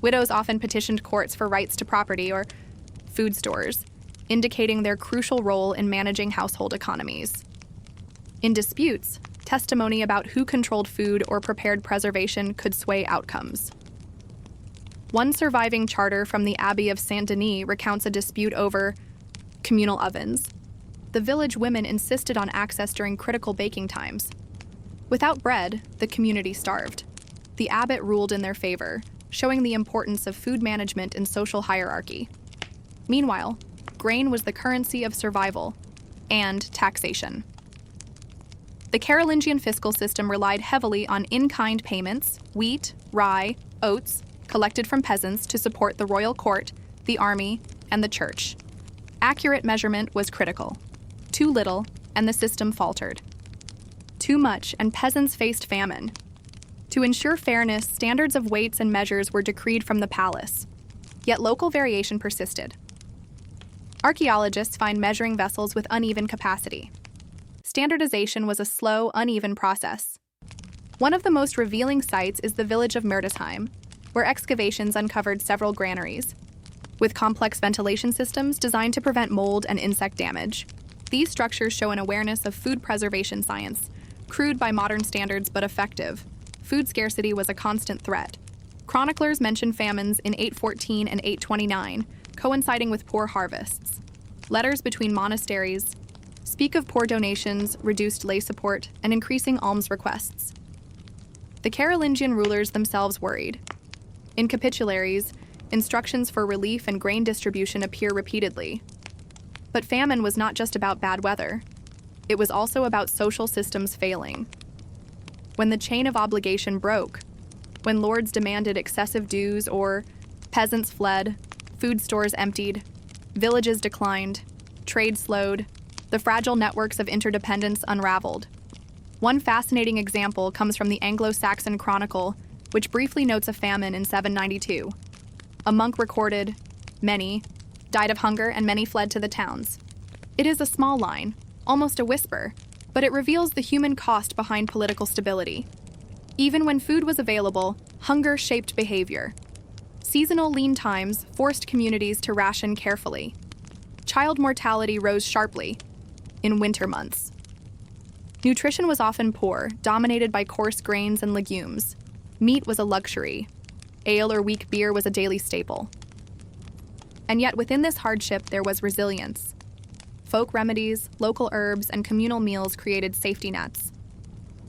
Widows often petitioned courts for rights to property or food stores, indicating their crucial role in managing household economies. In disputes, testimony about who controlled food or prepared preservation could sway outcomes. One surviving charter from the Abbey of Saint-Denis recounts a dispute over communal ovens. The village women insisted on access during critical baking times. Without bread, the community starved. The abbot ruled in their favor, showing the importance of food management in social hierarchy. Meanwhile, grain was the currency of survival and taxation. The Carolingian fiscal system relied heavily on in-kind payments, wheat, rye, oats, collected from peasants to support the royal court, the army, and the church. Accurate measurement was critical. Too little, and the system faltered. Too much, and peasants faced famine. To ensure fairness, standards of weights and measures were decreed from the palace. Yet local variation persisted. Archaeologists find measuring vessels with uneven capacity. Standardization was a slow, uneven process. One of the most revealing sites is the village of Mertisheim, where excavations uncovered several granaries, with complex ventilation systems designed to prevent mold and insect damage. These structures show an awareness of food preservation science, crude by modern standards but effective. Food scarcity was a constant threat. Chroniclers mention famines in 814 and 829, coinciding with poor harvests. Letters between monasteries speak of poor donations, reduced lay support, and increasing alms requests. The Carolingian rulers themselves worried. In capitularies, instructions for relief and grain distribution appear repeatedly. But famine was not just about bad weather. It was also about social systems failing. When the chain of obligation broke, when lords demanded excessive dues or peasants fled, food stores emptied, villages declined, trade slowed, the fragile networks of interdependence unraveled. One fascinating example comes from the Anglo-Saxon Chronicle, which briefly notes a famine in 792. A monk recorded, "Many died of hunger and many fled to the towns." It is a small line, almost a whisper, but it reveals the human cost behind political stability. Even when food was available, hunger shaped behavior. Seasonal lean times forced communities to ration carefully. Child mortality rose sharply in winter months. Nutrition was often poor, dominated by coarse grains and legumes. Meat was a luxury. Ale or weak beer was a daily staple. And yet within this hardship there was resilience. Folk remedies, local herbs, and communal meals created safety nets.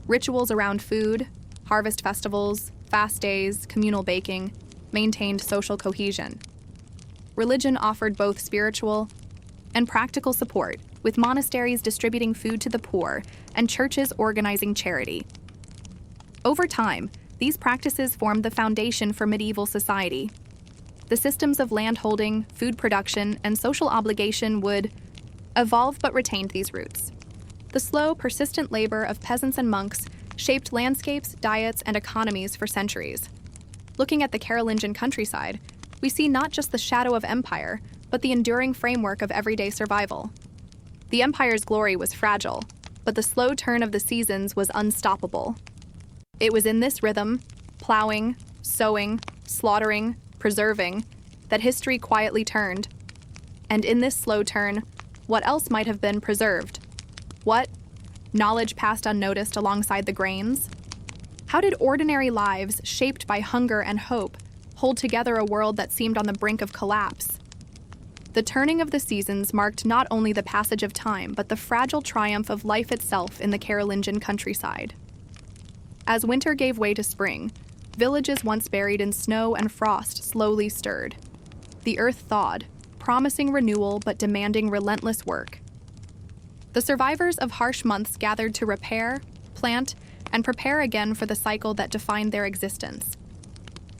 Rituals around food, harvest festivals, fast days, communal baking, maintained social cohesion. Religion offered both spiritual and practical support, with monasteries distributing food to the poor and churches organizing charity. Over time, these practices formed the foundation for medieval society. The systems of landholding, food production, and social obligation would evolve but retained these roots. The slow, persistent labor of peasants and monks shaped landscapes, diets, and economies for centuries. Looking at the Carolingian countryside, we see not just the shadow of empire, but the enduring framework of everyday survival. The empire's glory was fragile, but the slow turn of the seasons was unstoppable. It was in this rhythm, plowing, sowing, slaughtering, preserving, that history quietly turned. And in this slow turn, what else might have been preserved? What? Knowledge passed unnoticed alongside the grains? How did ordinary lives, shaped by hunger and hope, hold together a world that seemed on the brink of collapse? The turning of the seasons marked not only the passage of time, but the fragile triumph of life itself in the Carolingian countryside. As winter gave way to spring, villages once buried in snow and frost slowly stirred. The earth thawed, promising renewal but demanding relentless work. The survivors of harsh months gathered to repair, plant, and prepare again for the cycle that defined their existence.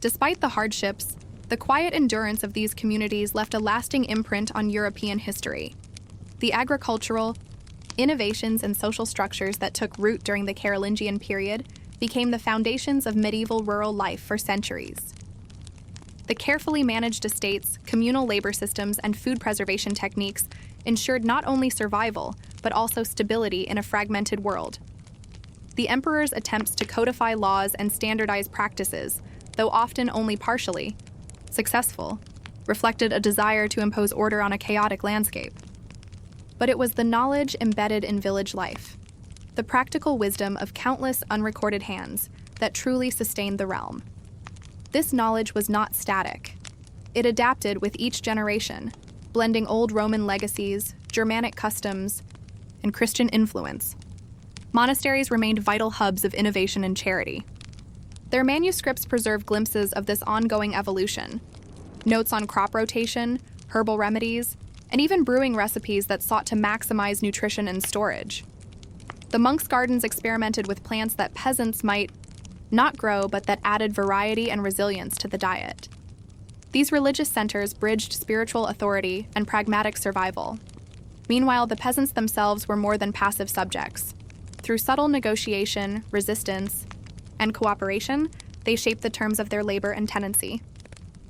Despite the hardships, the quiet endurance of these communities left a lasting imprint on European history. The agricultural, innovations, and social structures that took root during the Carolingian period became the foundations of medieval rural life for centuries. The carefully managed estates, communal labor systems, and food preservation techniques ensured not only survival, but also stability in a fragmented world. The emperor's attempts to codify laws and standardize practices, though often only partially successful, reflected a desire to impose order on a chaotic landscape. But it was the knowledge embedded in village life, the practical wisdom of countless unrecorded hands, that truly sustained the realm. This knowledge was not static. It adapted with each generation, blending old Roman legacies, Germanic customs, and Christian influence. Monasteries remained vital hubs of innovation and charity. Their manuscripts preserve glimpses of this ongoing evolution, notes on crop rotation, herbal remedies, and even brewing recipes that sought to maximize nutrition and storage. The monks' gardens experimented with plants that peasants might not grow, but that added variety and resilience to the diet. These religious centers bridged spiritual authority and pragmatic survival. Meanwhile, the peasants themselves were more than passive subjects. Through subtle negotiation, resistance, and cooperation, they shaped the terms of their labor and tenancy.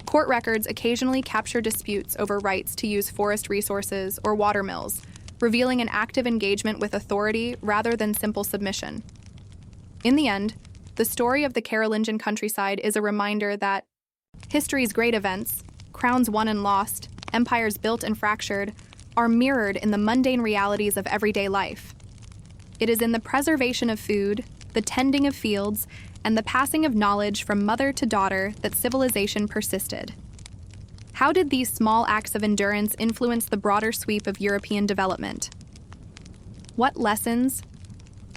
Court records occasionally capture disputes over rights to use forest resources or water mills, revealing an active engagement with authority rather than simple submission. In the end, the story of the Carolingian countryside is a reminder that history's great events, crowns won and lost, empires built and fractured, are mirrored in the mundane realities of everyday life. It is in the preservation of food, the tending of fields, and the passing of knowledge from mother to daughter that civilization persisted. How did these small acts of endurance influence the broader sweep of European development? What lessons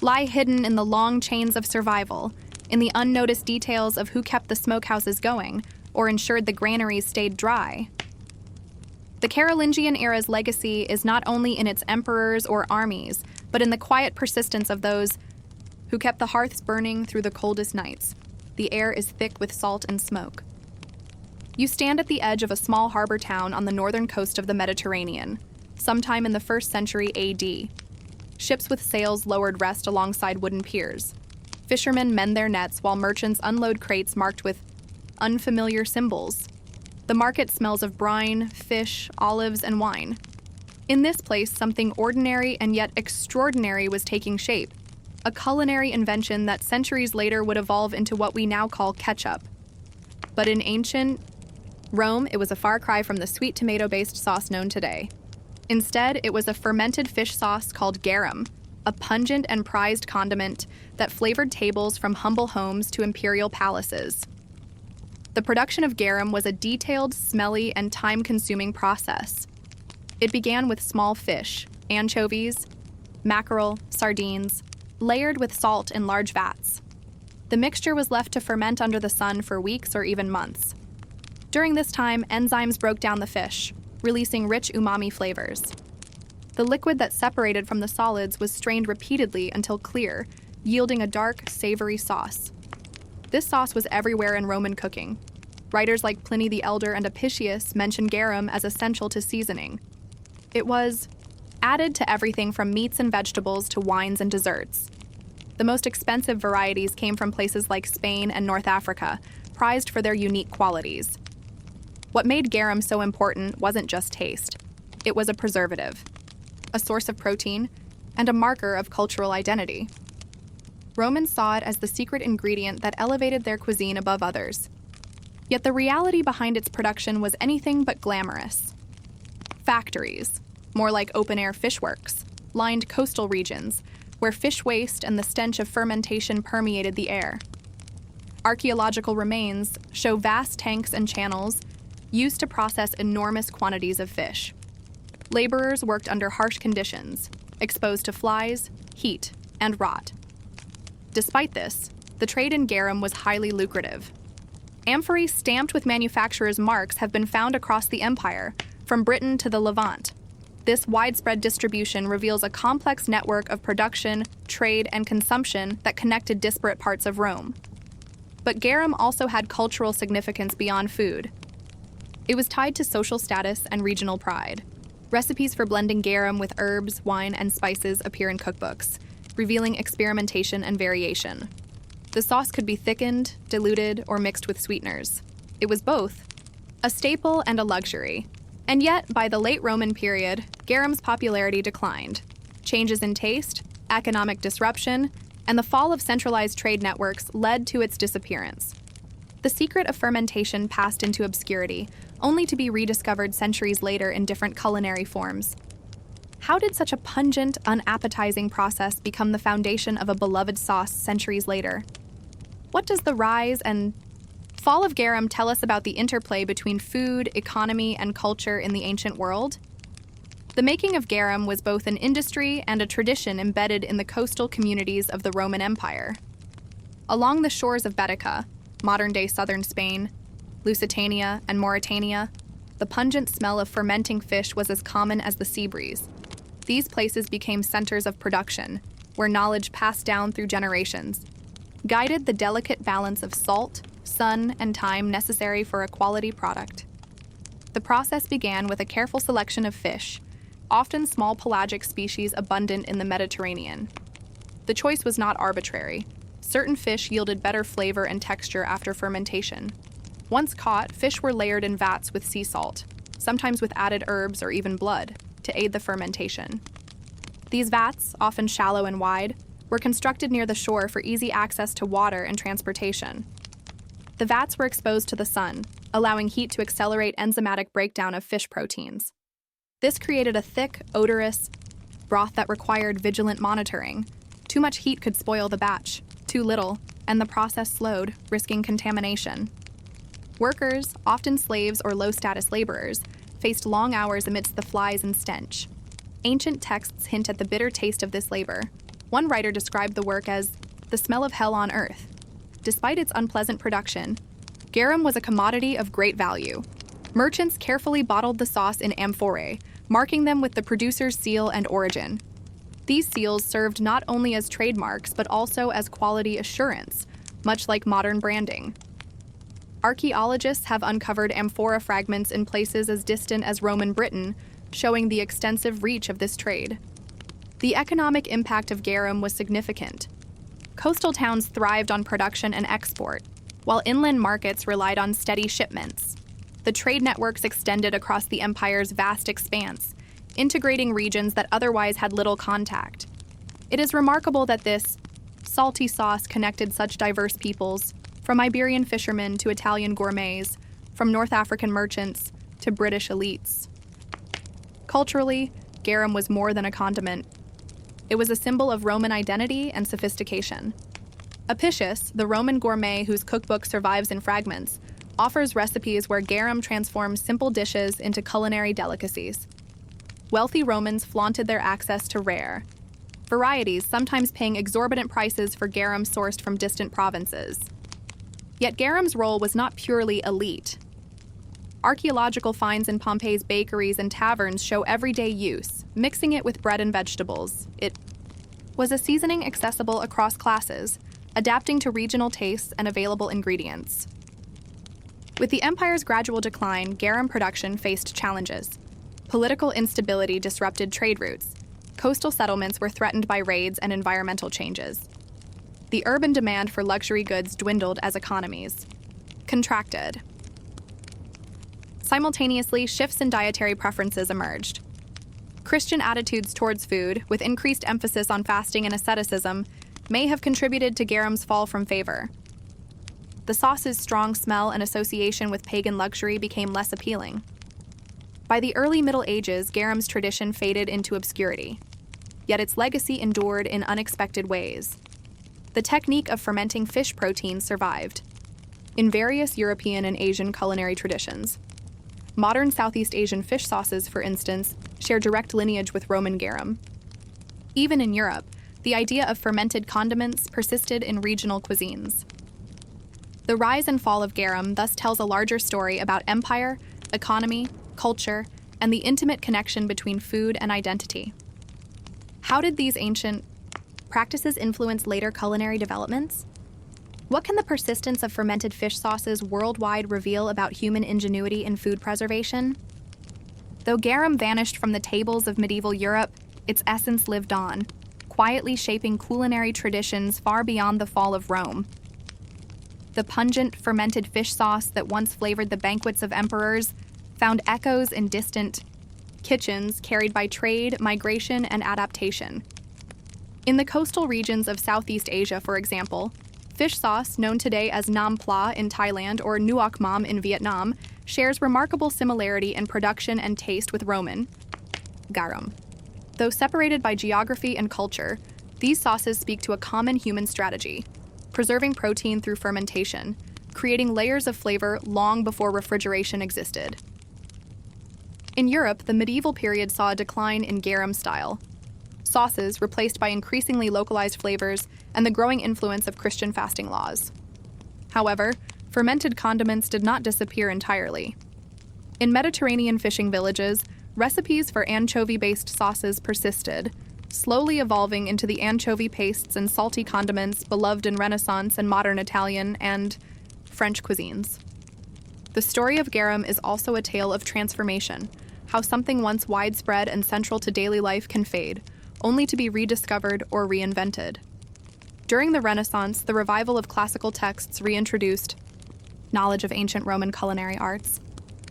lie hidden in the long chains of survival, in the unnoticed details of who kept the smokehouses going or ensured the granaries stayed dry? The Carolingian era's legacy is not only in its emperors or armies, but in the quiet persistence of those who kept the hearths burning through the coldest nights. The air is thick with salt and smoke. You stand at the edge of a small harbor town on the northern coast of the Mediterranean, sometime in the 1st century AD. Ships with sails lowered rest alongside wooden piers. Fishermen mend their nets while merchants unload crates marked with unfamiliar symbols. The market smells of brine, fish, olives, and wine. In this place, something ordinary and yet extraordinary was taking shape, a culinary invention that centuries later would evolve into what we now call ketchup. But in ancient Rome, it was a far cry from the sweet tomato-based sauce known today. Instead, it was a fermented fish sauce called garum, a pungent and prized condiment that flavored tables from humble homes to imperial palaces. The production of garum was a detailed, smelly, and time-consuming process. It began with small fish, anchovies, mackerel, sardines, layered with salt in large vats. The mixture was left to ferment under the sun for weeks or even months. During this time, enzymes broke down the fish, releasing rich umami flavors. The liquid that separated from the solids was strained repeatedly until clear, yielding a dark, savory sauce. This sauce was everywhere in Roman cooking. Writers like Pliny the Elder and Apicius mention garum as essential to seasoning. It was added to everything from meats and vegetables to wines and desserts. The most expensive varieties came from places like Spain and North Africa, prized for their unique qualities. What made garum so important wasn't just taste. It was a preservative, a source of protein, and a marker of cultural identity. Romans saw it as the secret ingredient that elevated their cuisine above others. Yet the reality behind its production was anything but glamorous. Factories, more like open-air fishworks, lined coastal regions, where fish waste and the stench of fermentation permeated the air. Archaeological remains show vast tanks and channels used to process enormous quantities of fish. Laborers worked under harsh conditions, exposed to flies, heat, and rot. Despite this, the trade in garum was highly lucrative. Amphorae stamped with manufacturers' marks have been found across the empire, from Britain to the Levant. This widespread distribution reveals a complex network of production, trade, and consumption that connected disparate parts of Rome. But garum also had cultural significance beyond food. It was tied to social status and regional pride. Recipes for blending garum with herbs, wine, and spices appear in cookbooks, revealing experimentation and variation. The sauce could be thickened, diluted, or mixed with sweeteners. It was both a staple and a luxury. And yet, by the late Roman period, garum's popularity declined. Changes in taste, economic disruption, and the fall of centralized trade networks led to its disappearance. The secret of fermentation passed into obscurity, only to be rediscovered centuries later in different culinary forms. How did such a pungent, unappetizing process become the foundation of a beloved sauce centuries later? What does the rise and fall of garum tell us about the interplay between food, economy, and culture in the ancient world? The making of garum was both an industry and a tradition embedded in the coastal communities of the Roman Empire. Along the shores of Baetica, modern-day southern Spain, Lusitania, and Mauritania, the pungent smell of fermenting fish was as common as the sea breeze. These places became centers of production, where knowledge passed down through generations, guided the delicate balance of salt, sun, and time necessary for a quality product. The process began with a careful selection of fish, often small pelagic species abundant in the Mediterranean. The choice was not arbitrary. Certain fish yielded better flavor and texture after fermentation. Once caught, fish were layered in vats with sea salt, sometimes with added herbs or even blood, to aid the fermentation. These vats, often shallow and wide, were constructed near the shore for easy access to water and transportation. The vats were exposed to the sun, allowing heat to accelerate enzymatic breakdown of fish proteins. This created a thick, odorous broth that required vigilant monitoring. Too much heat could spoil the batch, too little, and the process slowed, risking contamination. Workers, often slaves or low-status laborers, faced long hours amidst the flies and stench. Ancient texts hint at the bitter taste of this labor. One writer described the work as the smell of hell on earth. Despite its unpleasant production, garum was a commodity of great value. Merchants carefully bottled the sauce in amphorae, marking them with the producer's seal and origin. These seals served not only as trademarks, but also as quality assurance, much like modern branding. Archaeologists have uncovered amphora fragments in places as distant as Roman Britain, showing the extensive reach of this trade. The economic impact of garum was significant. Coastal towns thrived on production and export, while inland markets relied on steady shipments. The trade networks extended across the empire's vast expanse, integrating regions that otherwise had little contact. It is remarkable that this salty sauce connected such diverse peoples, from Iberian fishermen to Italian gourmets, from North African merchants to British elites. Culturally, garum was more than a condiment. It was a symbol of Roman identity and sophistication. Apicius, the Roman gourmet whose cookbook survives in fragments, offers recipes where garum transforms simple dishes into culinary delicacies. Wealthy Romans flaunted their access to rare varieties, sometimes paying exorbitant prices for garum sourced from distant provinces. Yet garum's role was not purely elite. Archaeological finds in Pompeii's bakeries and taverns show everyday use, mixing it with bread and vegetables. It was a seasoning accessible across classes, adapting to regional tastes and available ingredients. With the empire's gradual decline, garum production faced challenges. Political instability disrupted trade routes. Coastal settlements were threatened by raids and environmental changes. The urban demand for luxury goods dwindled as economies contracted. Simultaneously, shifts in dietary preferences emerged. Christian attitudes towards food, with increased emphasis on fasting and asceticism, may have contributed to garum's fall from favor. The sauce's strong smell and association with pagan luxury became less appealing. By the early Middle Ages, garum's tradition faded into obscurity, yet its legacy endured in unexpected ways. The technique of fermenting fish protein survived in various European and Asian culinary traditions. Modern Southeast Asian fish sauces, for instance, share direct lineage with Roman garum. Even in Europe, the idea of fermented condiments persisted in regional cuisines. The rise and fall of garum thus tells a larger story about empire, economy, culture, and the intimate connection between food and identity. How did these ancient practices influence later culinary developments? What can the persistence of fermented fish sauces worldwide reveal about human ingenuity in food preservation? Though garum vanished from the tables of medieval Europe, its essence lived on, quietly shaping culinary traditions far beyond the fall of Rome. The pungent, fermented fish sauce that once flavored the banquets of emperors found echoes in distant kitchens carried by trade, migration, and adaptation. In the coastal regions of Southeast Asia, for example, fish sauce, known today as nam pla in Thailand or nuoc mam in Vietnam, shares remarkable similarity in production and taste with Roman garum. Though separated by geography and culture, these sauces speak to a common human strategy: preserving protein through fermentation, creating layers of flavor long before refrigeration existed. In Europe, the medieval period saw a decline in garum style sauces replaced by increasingly localized flavors and the growing influence of Christian fasting laws. However, fermented condiments did not disappear entirely. In Mediterranean fishing villages, recipes for anchovy-based sauces persisted, slowly evolving into the anchovy pastes and salty condiments beloved in Renaissance and modern Italian and French cuisines. The story of garum is also a tale of transformation, how something once widespread and central to daily life can fade, only to be rediscovered or reinvented. During the Renaissance, the revival of classical texts reintroduced knowledge of ancient Roman culinary arts.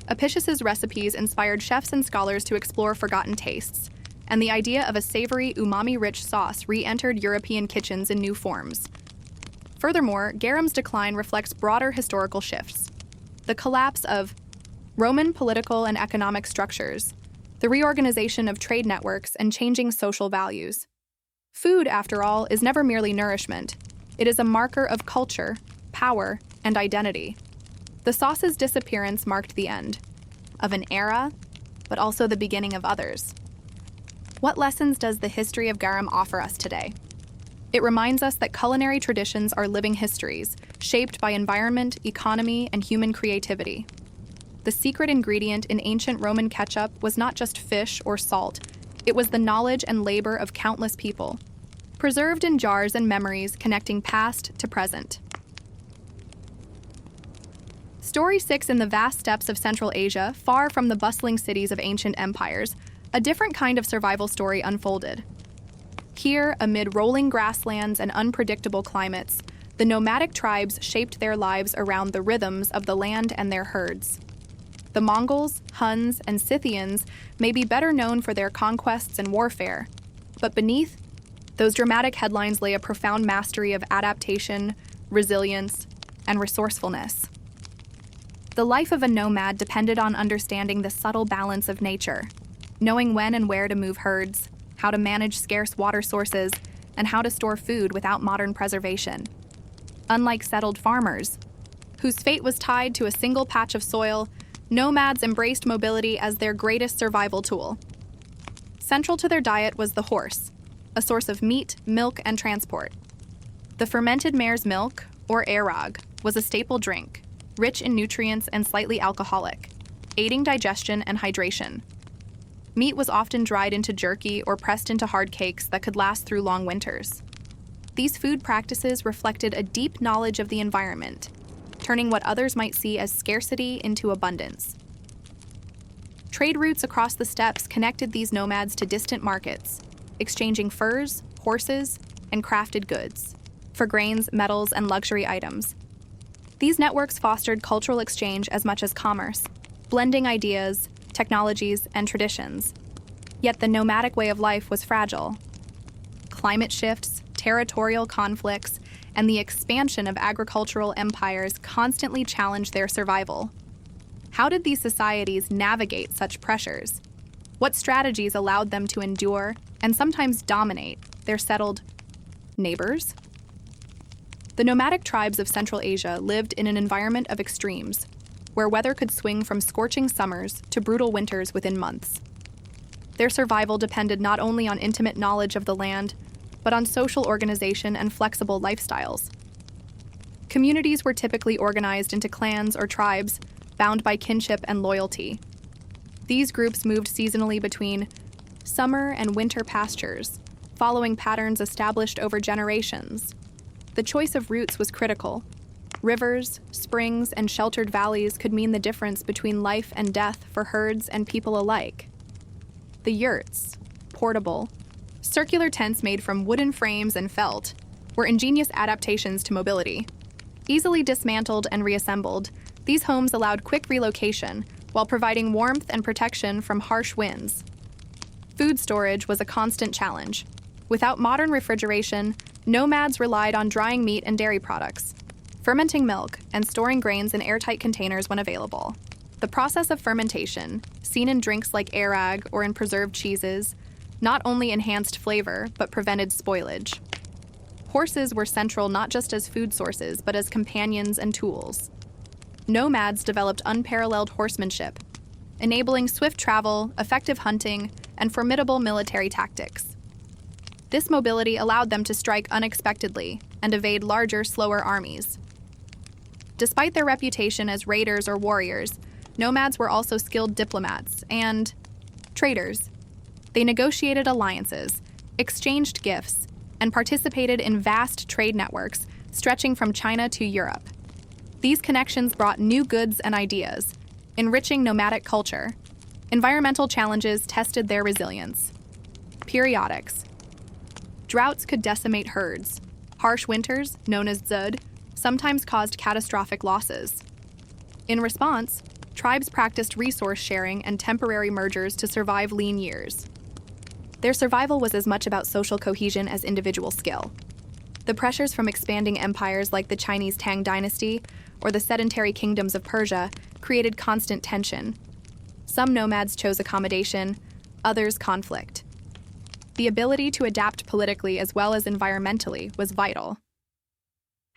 Apicius's recipes inspired chefs and scholars to explore forgotten tastes, and the idea of a savory, umami-rich sauce re-entered European kitchens in new forms. Furthermore, garum's decline reflects broader historical shifts: the collapse of Roman political and economic structures, the reorganization of trade networks, and changing social values. Food, after all, is never merely nourishment. It is a marker of culture, power, and identity. The sauce's disappearance marked the end of an era, but also the beginning of others. What lessons does the history of garum offer us today? It reminds us that culinary traditions are living histories, shaped by environment, economy, and human creativity. The secret ingredient in ancient Roman ketchup was not just fish or salt, it was the knowledge and labor of countless people, preserved in jars and memories connecting past to present. Story 6: in the vast steppes of Central Asia, far from the bustling cities of ancient empires, a different kind of survival story unfolded. Here, amid rolling grasslands and unpredictable climates, the nomadic tribes shaped their lives around the rhythms of the land and their herds. The Mongols, Huns, and Scythians may be better known for their conquests and warfare, but beneath those dramatic headlines lay a profound mastery of adaptation, resilience, and resourcefulness. The life of a nomad depended on understanding the subtle balance of nature, knowing when and where to move herds, how to manage scarce water sources, and how to store food without modern preservation. Unlike settled farmers, whose fate was tied to a single patch of soil, nomads embraced mobility as their greatest survival tool. Central to their diet was the horse, a source of meat, milk, and transport. The fermented mare's milk, or airag, was a staple drink, rich in nutrients and slightly alcoholic, aiding digestion and hydration. Meat was often dried into jerky or pressed into hard cakes that could last through long winters. These food practices reflected a deep knowledge of the environment, turning what others might see as scarcity into abundance. Trade routes across the steppes connected these nomads to distant markets, exchanging furs, horses, and crafted goods for grains, metals, and luxury items. These networks fostered cultural exchange as much as commerce, blending ideas, technologies, and traditions. Yet the nomadic way of life was fragile. Climate shifts, territorial conflicts, and the expansion of agricultural empires constantly challenged their survival. How did these societies navigate such pressures? What strategies allowed them to endure and sometimes dominate their settled neighbors? The nomadic tribes of Central Asia lived in an environment of extremes, where weather could swing from scorching summers to brutal winters within months. Their survival depended not only on intimate knowledge of the land, but on social organization and flexible lifestyles. Communities were typically organized into clans or tribes, bound by kinship and loyalty. These groups moved seasonally between summer and winter pastures, following patterns established over generations. The choice of routes was critical. Rivers, springs, and sheltered valleys could mean the difference between life and death for herds and people alike. The yurts, portable, circular tents made from wooden frames and felt, were ingenious adaptations to mobility. Easily dismantled and reassembled, these homes allowed quick relocation while providing warmth and protection from harsh winds. Food storage was a constant challenge. Without modern refrigeration, nomads relied on drying meat and dairy products, fermenting milk, and storing grains in airtight containers when available. The process of fermentation, seen in drinks like airag or in preserved cheeses, not only enhanced flavor, but prevented spoilage. Horses were central not just as food sources, but as companions and tools. Nomads developed unparalleled horsemanship, enabling swift travel, effective hunting, and formidable military tactics. This mobility allowed them to strike unexpectedly and evade larger, slower armies. Despite their reputation as raiders or warriors, nomads were also skilled diplomats and traders. They negotiated alliances, exchanged gifts, and participated in vast trade networks stretching from China to Europe. These connections brought new goods and ideas, enriching nomadic culture. Environmental challenges tested their resilience. Periodics. Droughts could decimate herds. Harsh winters, known as zud, sometimes caused catastrophic losses. In response, tribes practiced resource sharing and temporary mergers to survive lean years. Their survival was as much about social cohesion as individual skill. The pressures from expanding empires like the Chinese Tang dynasty or the sedentary kingdoms of Persia created constant tension. Some nomads chose accommodation, others conflict. The ability to adapt politically as well as environmentally was vital.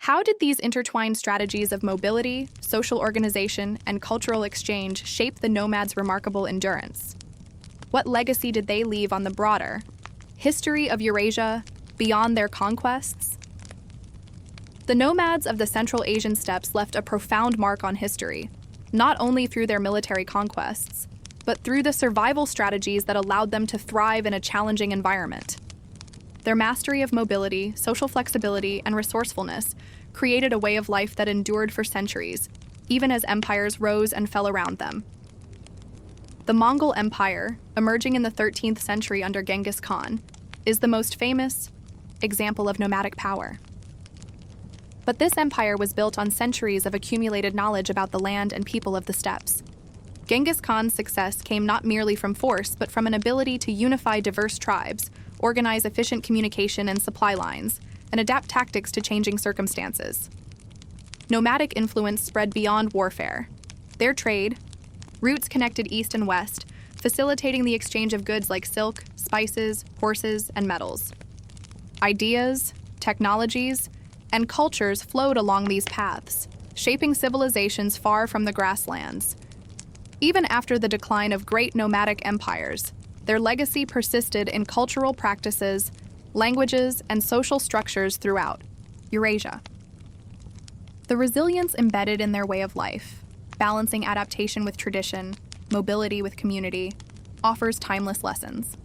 How did these intertwined strategies of mobility, social organization, and cultural exchange shape the nomads' remarkable endurance? What legacy did they leave on the broader history of Eurasia beyond their conquests? The nomads of the Central Asian steppes left a profound mark on history, not only through their military conquests, but through the survival strategies that allowed them to thrive in a challenging environment. Their mastery of mobility, social flexibility, and resourcefulness created a way of life that endured for centuries, even as empires rose and fell around them. The Mongol Empire, emerging in the 13th century under Genghis Khan, is the most famous example of nomadic power. But this empire was built on centuries of accumulated knowledge about the land and people of the steppes. Genghis Khan's success came not merely from force, but from an ability to unify diverse tribes, organize efficient communication and supply lines, and adapt tactics to changing circumstances. Nomadic influence spread beyond warfare. Their trade, routes connected east and west, facilitating the exchange of goods like silk, spices, horses, and metals. Ideas, technologies, and cultures flowed along these paths, shaping civilizations far from the grasslands. Even after the decline of great nomadic empires, their legacy persisted in cultural practices, languages, and social structures throughout Eurasia. The resilience embedded in their way of life, balancing adaptation with tradition, mobility with community, offers timeless lessons.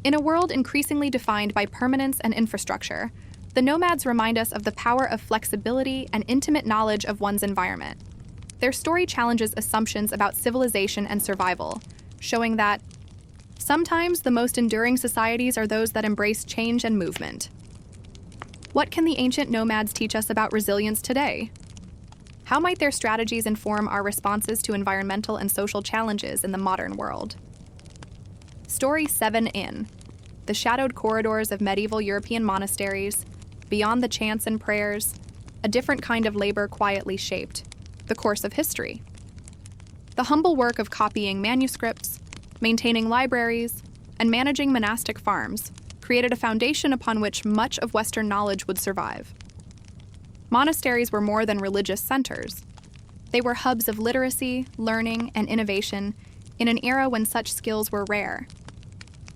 In a world increasingly defined by permanence and infrastructure, the nomads remind us of the power of flexibility and intimate knowledge of one's environment. Their story challenges assumptions about civilization and survival, showing that sometimes the most enduring societies are those that embrace change and movement. What can the ancient nomads teach us about resilience today? How might their strategies inform our responses to environmental and social challenges in the modern world? Story 7 in the shadowed corridors of medieval European monasteries, beyond the chants and prayers, a different kind of labor quietly shaped the course of history. The humble work of copying manuscripts, maintaining libraries, and managing monastic farms created a foundation upon which much of Western knowledge would survive. Monasteries were more than religious centers. They were hubs of literacy, learning, and innovation in an era when such skills were rare.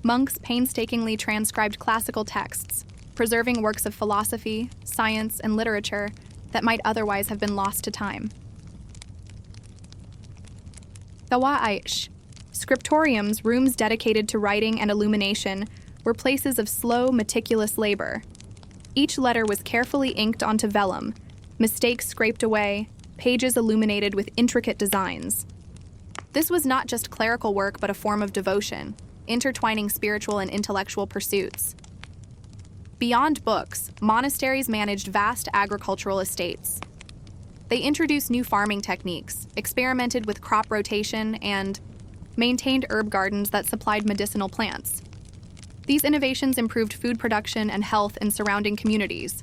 Monks painstakingly transcribed classical texts, preserving works of philosophy, science, and literature that might otherwise have been lost to time. The Wa'aish, scriptoriums, rooms dedicated to writing and illumination, were places of slow, meticulous labor. Each letter was carefully inked onto vellum, mistakes scraped away, pages illuminated with intricate designs. This was not just clerical work, but a form of devotion, intertwining spiritual and intellectual pursuits. Beyond books, monasteries managed vast agricultural estates. They introduced new farming techniques, experimented with crop rotation, and maintained herb gardens that supplied medicinal plants. These innovations improved food production and health in surrounding communities.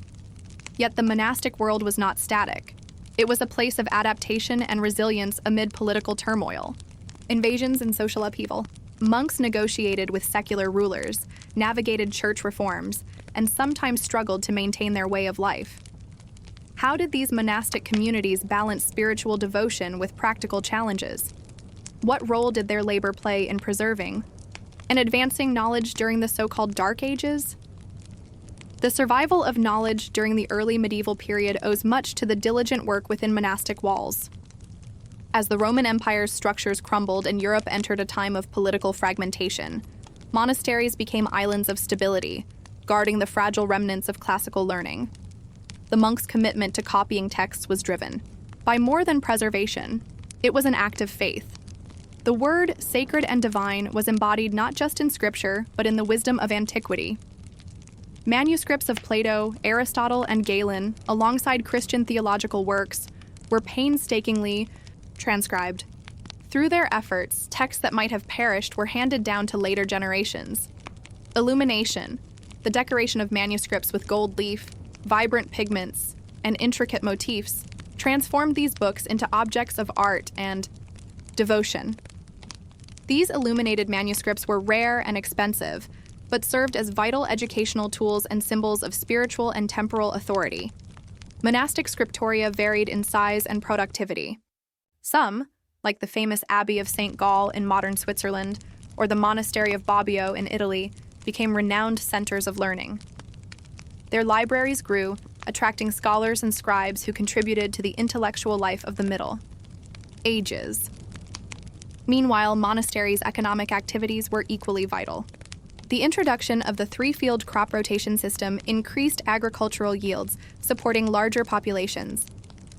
Yet the monastic world was not static. It was a place of adaptation and resilience amid political turmoil, invasions, and social upheaval. Monks negotiated with secular rulers, navigated church reforms, and sometimes struggled to maintain their way of life. How did these monastic communities balance spiritual devotion with practical challenges? What role did their labor play in preserving and advancing knowledge during the so-called Dark Ages? The survival of knowledge during the early medieval period owes much to the diligent work within monastic walls. As the Roman Empire's structures crumbled and Europe entered a time of political fragmentation, monasteries became islands of stability, guarding the fragile remnants of classical learning. The monks' commitment to copying texts was driven by more than preservation. It was an act of faith. The word, sacred and divine, was embodied not just in scripture, but in the wisdom of antiquity. Manuscripts of Plato, Aristotle, and Galen, alongside Christian theological works, were painstakingly transcribed. Through their efforts, texts that might have perished were handed down to later generations. Illumination, the decoration of manuscripts with gold leaf, vibrant pigments, and intricate motifs, transformed these books into objects of art and devotion. These illuminated manuscripts were rare and expensive, but served as vital educational tools and symbols of spiritual and temporal authority. Monastic scriptoria varied in size and productivity. Some, like the famous Abbey of St. Gall in modern Switzerland or the Monastery of Bobbio in Italy, became renowned centers of learning. Their libraries grew, attracting scholars and scribes who contributed to the intellectual life of the Middle Ages. Meanwhile, monasteries' economic activities were equally vital. The introduction of the three-field crop rotation system increased agricultural yields, supporting larger populations.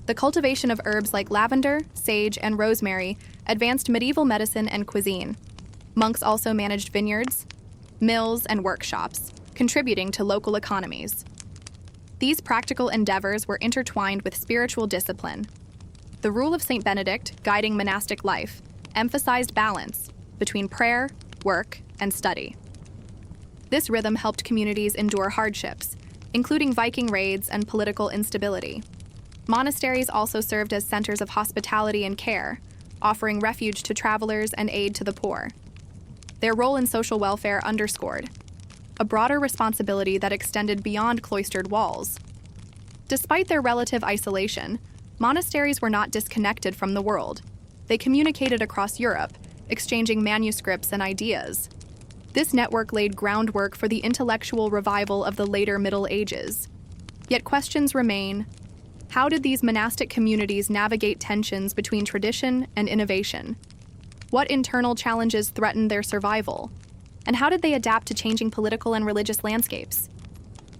The cultivation of herbs like lavender, sage, and rosemary advanced medieval medicine and cuisine. Monks also managed vineyards, mills, and workshops, contributing to local economies. These practical endeavors were intertwined with spiritual discipline. The rule of Saint Benedict, guiding monastic life, emphasized balance between prayer, work, and study. This rhythm helped communities endure hardships, including Viking raids and political instability. Monasteries also served as centers of hospitality and care, offering refuge to travelers and aid to the poor. Their role in social welfare underscored a broader responsibility that extended beyond cloistered walls. Despite their relative isolation, monasteries were not disconnected from the world. They communicated across Europe, exchanging manuscripts and ideas. This network laid groundwork for the intellectual revival of the later Middle Ages. Yet questions remain. How did these monastic communities navigate tensions between tradition and innovation? What internal challenges threatened their survival? And how did they adapt to changing political and religious landscapes?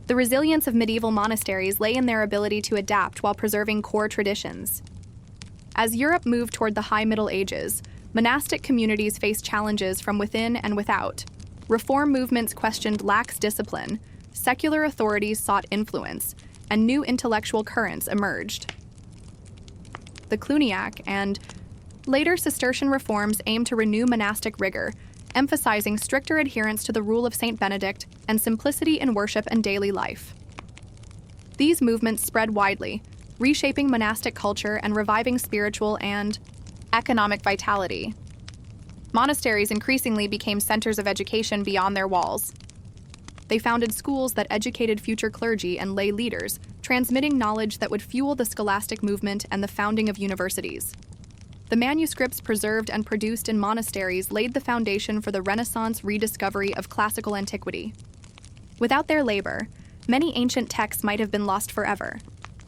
The resilience of medieval monasteries lay in their ability to adapt while preserving core traditions. As Europe moved toward the High Middle Ages, monastic communities faced challenges from within and without. Reform movements questioned lax discipline, secular authorities sought influence, and new intellectual currents emerged. The Cluniac and later Cistercian reforms aimed to renew monastic rigor, emphasizing stricter adherence to the rule of Saint Benedict and simplicity in worship and daily life. These movements spread widely, reshaping monastic culture and reviving spiritual and economic vitality. Monasteries increasingly became centers of education beyond their walls. They founded schools that educated future clergy and lay leaders, transmitting knowledge that would fuel the scholastic movement and the founding of universities. The manuscripts preserved and produced in monasteries laid the foundation for the Renaissance rediscovery of classical antiquity. Without their labor, many ancient texts might have been lost forever,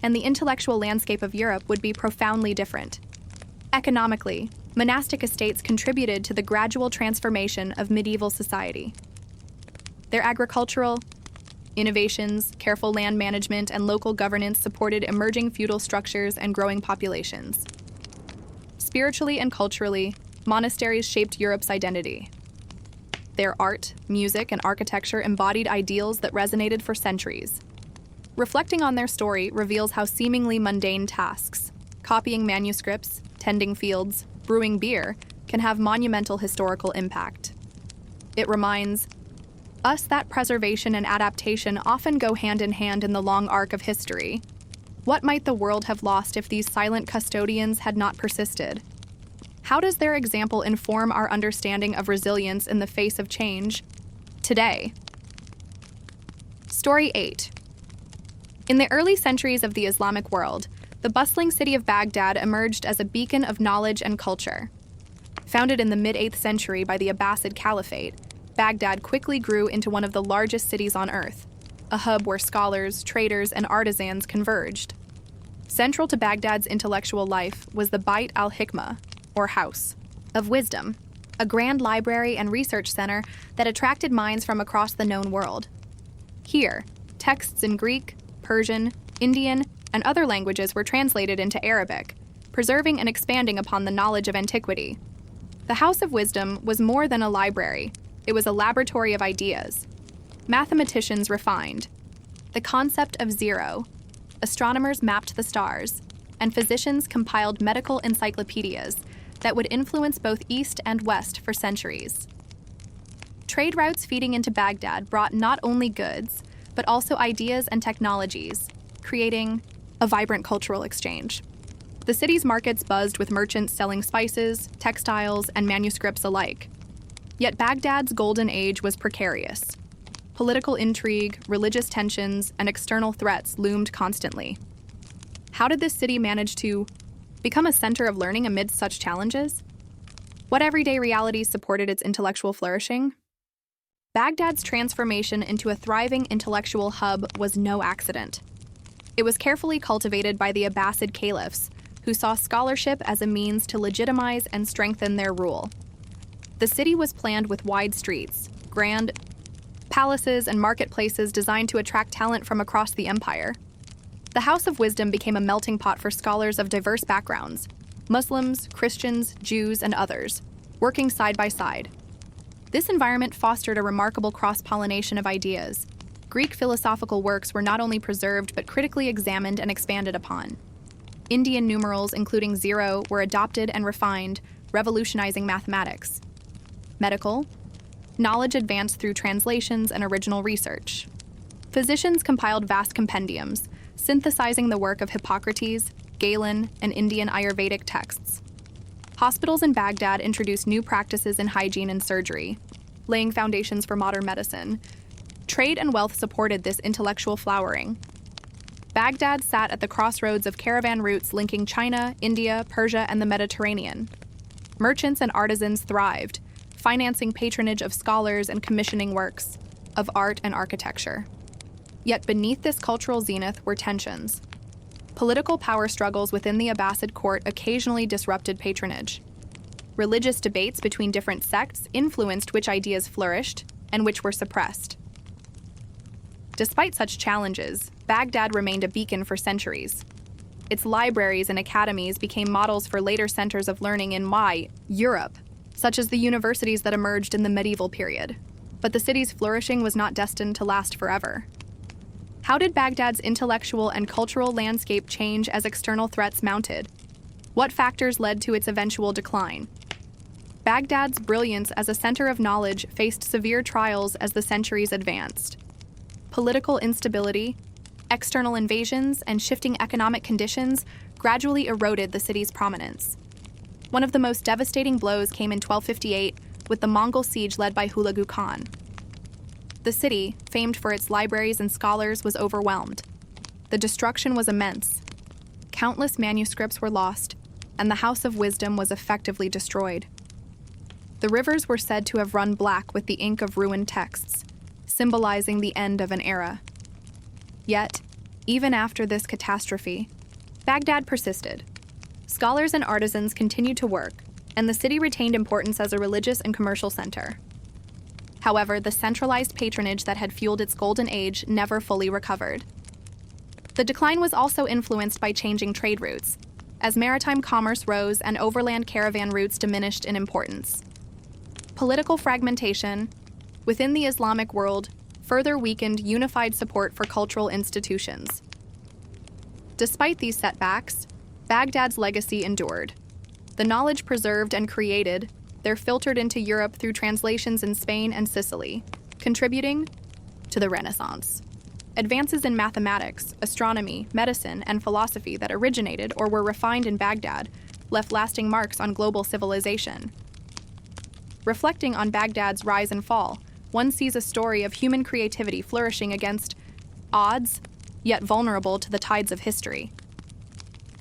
and the intellectual landscape of Europe would be profoundly different. Economically, monastic estates contributed to the gradual transformation of medieval society. Their agricultural innovations, careful land management, and local governance supported emerging feudal structures and growing populations. Spiritually and culturally, monasteries shaped Europe's identity. Their art, music, and architecture embodied ideals that resonated for centuries. Reflecting on their story reveals how seemingly mundane tasks, copying manuscripts, tending fields, brewing beer, can have monumental historical impact. It reminds us that preservation and adaptation often go hand in hand in the long arc of history. What might the world have lost if these silent custodians had not persisted? How does their example inform our understanding of resilience in the face of change today? Story 8. In the early centuries of the Islamic world, the bustling city of Baghdad emerged as a beacon of knowledge and culture. Founded in the mid-8th century by the Abbasid Caliphate, Baghdad quickly grew into one of the largest cities on earth, a hub where scholars, traders, and artisans converged. Central to Baghdad's intellectual life was the Bait al-Hikmah, or House of Wisdom, a grand library and research center that attracted minds from across the known world. Here, texts in Greek, Persian, Indian, and other languages were translated into Arabic, preserving and expanding upon the knowledge of antiquity. The House of Wisdom was more than a library. It was a laboratory of ideas. Mathematicians refined the concept of zero, astronomers mapped the stars, and physicians compiled medical encyclopedias that would influence both East and West for centuries. Trade routes feeding into Baghdad brought not only goods, but also ideas and technologies, creating a vibrant cultural exchange. The city's markets buzzed with merchants selling spices, textiles, and manuscripts alike. Yet Baghdad's golden age was precarious. Political intrigue, religious tensions, and external threats loomed constantly. How did this city manage to become a center of learning amid such challenges? What everyday realities supported its intellectual flourishing? Baghdad's transformation into a thriving intellectual hub was no accident. It was carefully cultivated by the Abbasid caliphs, who saw scholarship as a means to legitimize and strengthen their rule. The city was planned with wide streets, grand palaces, and marketplaces designed to attract talent from across the empire. The House of Wisdom became a melting pot for scholars of diverse backgrounds, Muslims, Christians, Jews, and others, working side by side. This environment fostered a remarkable cross-pollination of ideas. Greek philosophical works were not only preserved but critically examined and expanded upon. Indian numerals, including 0, were adopted and refined, revolutionizing mathematics. Medical knowledge advanced through translations and original research. Physicians compiled vast compendiums, synthesizing the work of Hippocrates, Galen, and Indian Ayurvedic texts. Hospitals in Baghdad introduced new practices in hygiene and surgery, laying foundations for modern medicine. Trade and wealth supported this intellectual flowering. Baghdad sat at the crossroads of caravan routes linking China, India, Persia, and the Mediterranean. Merchants and artisans thrived, financing patronage of scholars and commissioning works of art and architecture. Yet beneath this cultural zenith were tensions. Political power struggles within the Abbasid court occasionally disrupted patronage. Religious debates between different sects influenced which ideas flourished and which were suppressed. Despite such challenges, Baghdad remained a beacon for centuries. Its libraries and academies became models for later centers of learning in Europe, such as the universities that emerged in the medieval period. But the city's flourishing was not destined to last forever. How did Baghdad's intellectual and cultural landscape change as external threats mounted? What factors led to its eventual decline? Baghdad's brilliance as a center of knowledge faced severe trials as the centuries advanced. Political instability, external invasions, and shifting economic conditions gradually eroded the city's prominence. One of the most devastating blows came in 1258 with the Mongol siege led by Hulagu Khan. The city, famed for its libraries and scholars, was overwhelmed. The destruction was immense. Countless manuscripts were lost, and the House of Wisdom was effectively destroyed. The rivers were said to have run black with the ink of ruined texts, symbolizing the end of an era. Yet, even after this catastrophe, Baghdad persisted. Scholars and artisans continued to work, and the city retained importance as a religious and commercial center. However, the centralized patronage that had fueled its golden age never fully recovered. The decline was also influenced by changing trade routes, as maritime commerce rose and overland caravan routes diminished in importance. Political fragmentation within the Islamic world further weakened unified support for cultural institutions. Despite these setbacks, Baghdad's legacy endured. The knowledge preserved and created there filtered into Europe through translations in Spain and Sicily, contributing to the Renaissance. Advances in mathematics, astronomy, medicine, and philosophy that originated or were refined in Baghdad left lasting marks on global civilization. Reflecting on Baghdad's rise and fall, one sees a story of human creativity flourishing against odds, yet vulnerable to the tides of history.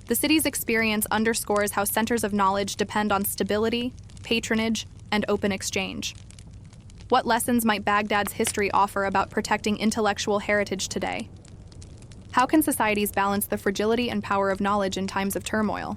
The city's experience underscores how centers of knowledge depend on stability, patronage, and open exchange. What lessons might Baghdad's history offer about protecting intellectual heritage today? How can societies balance the fragility and power of knowledge in times of turmoil?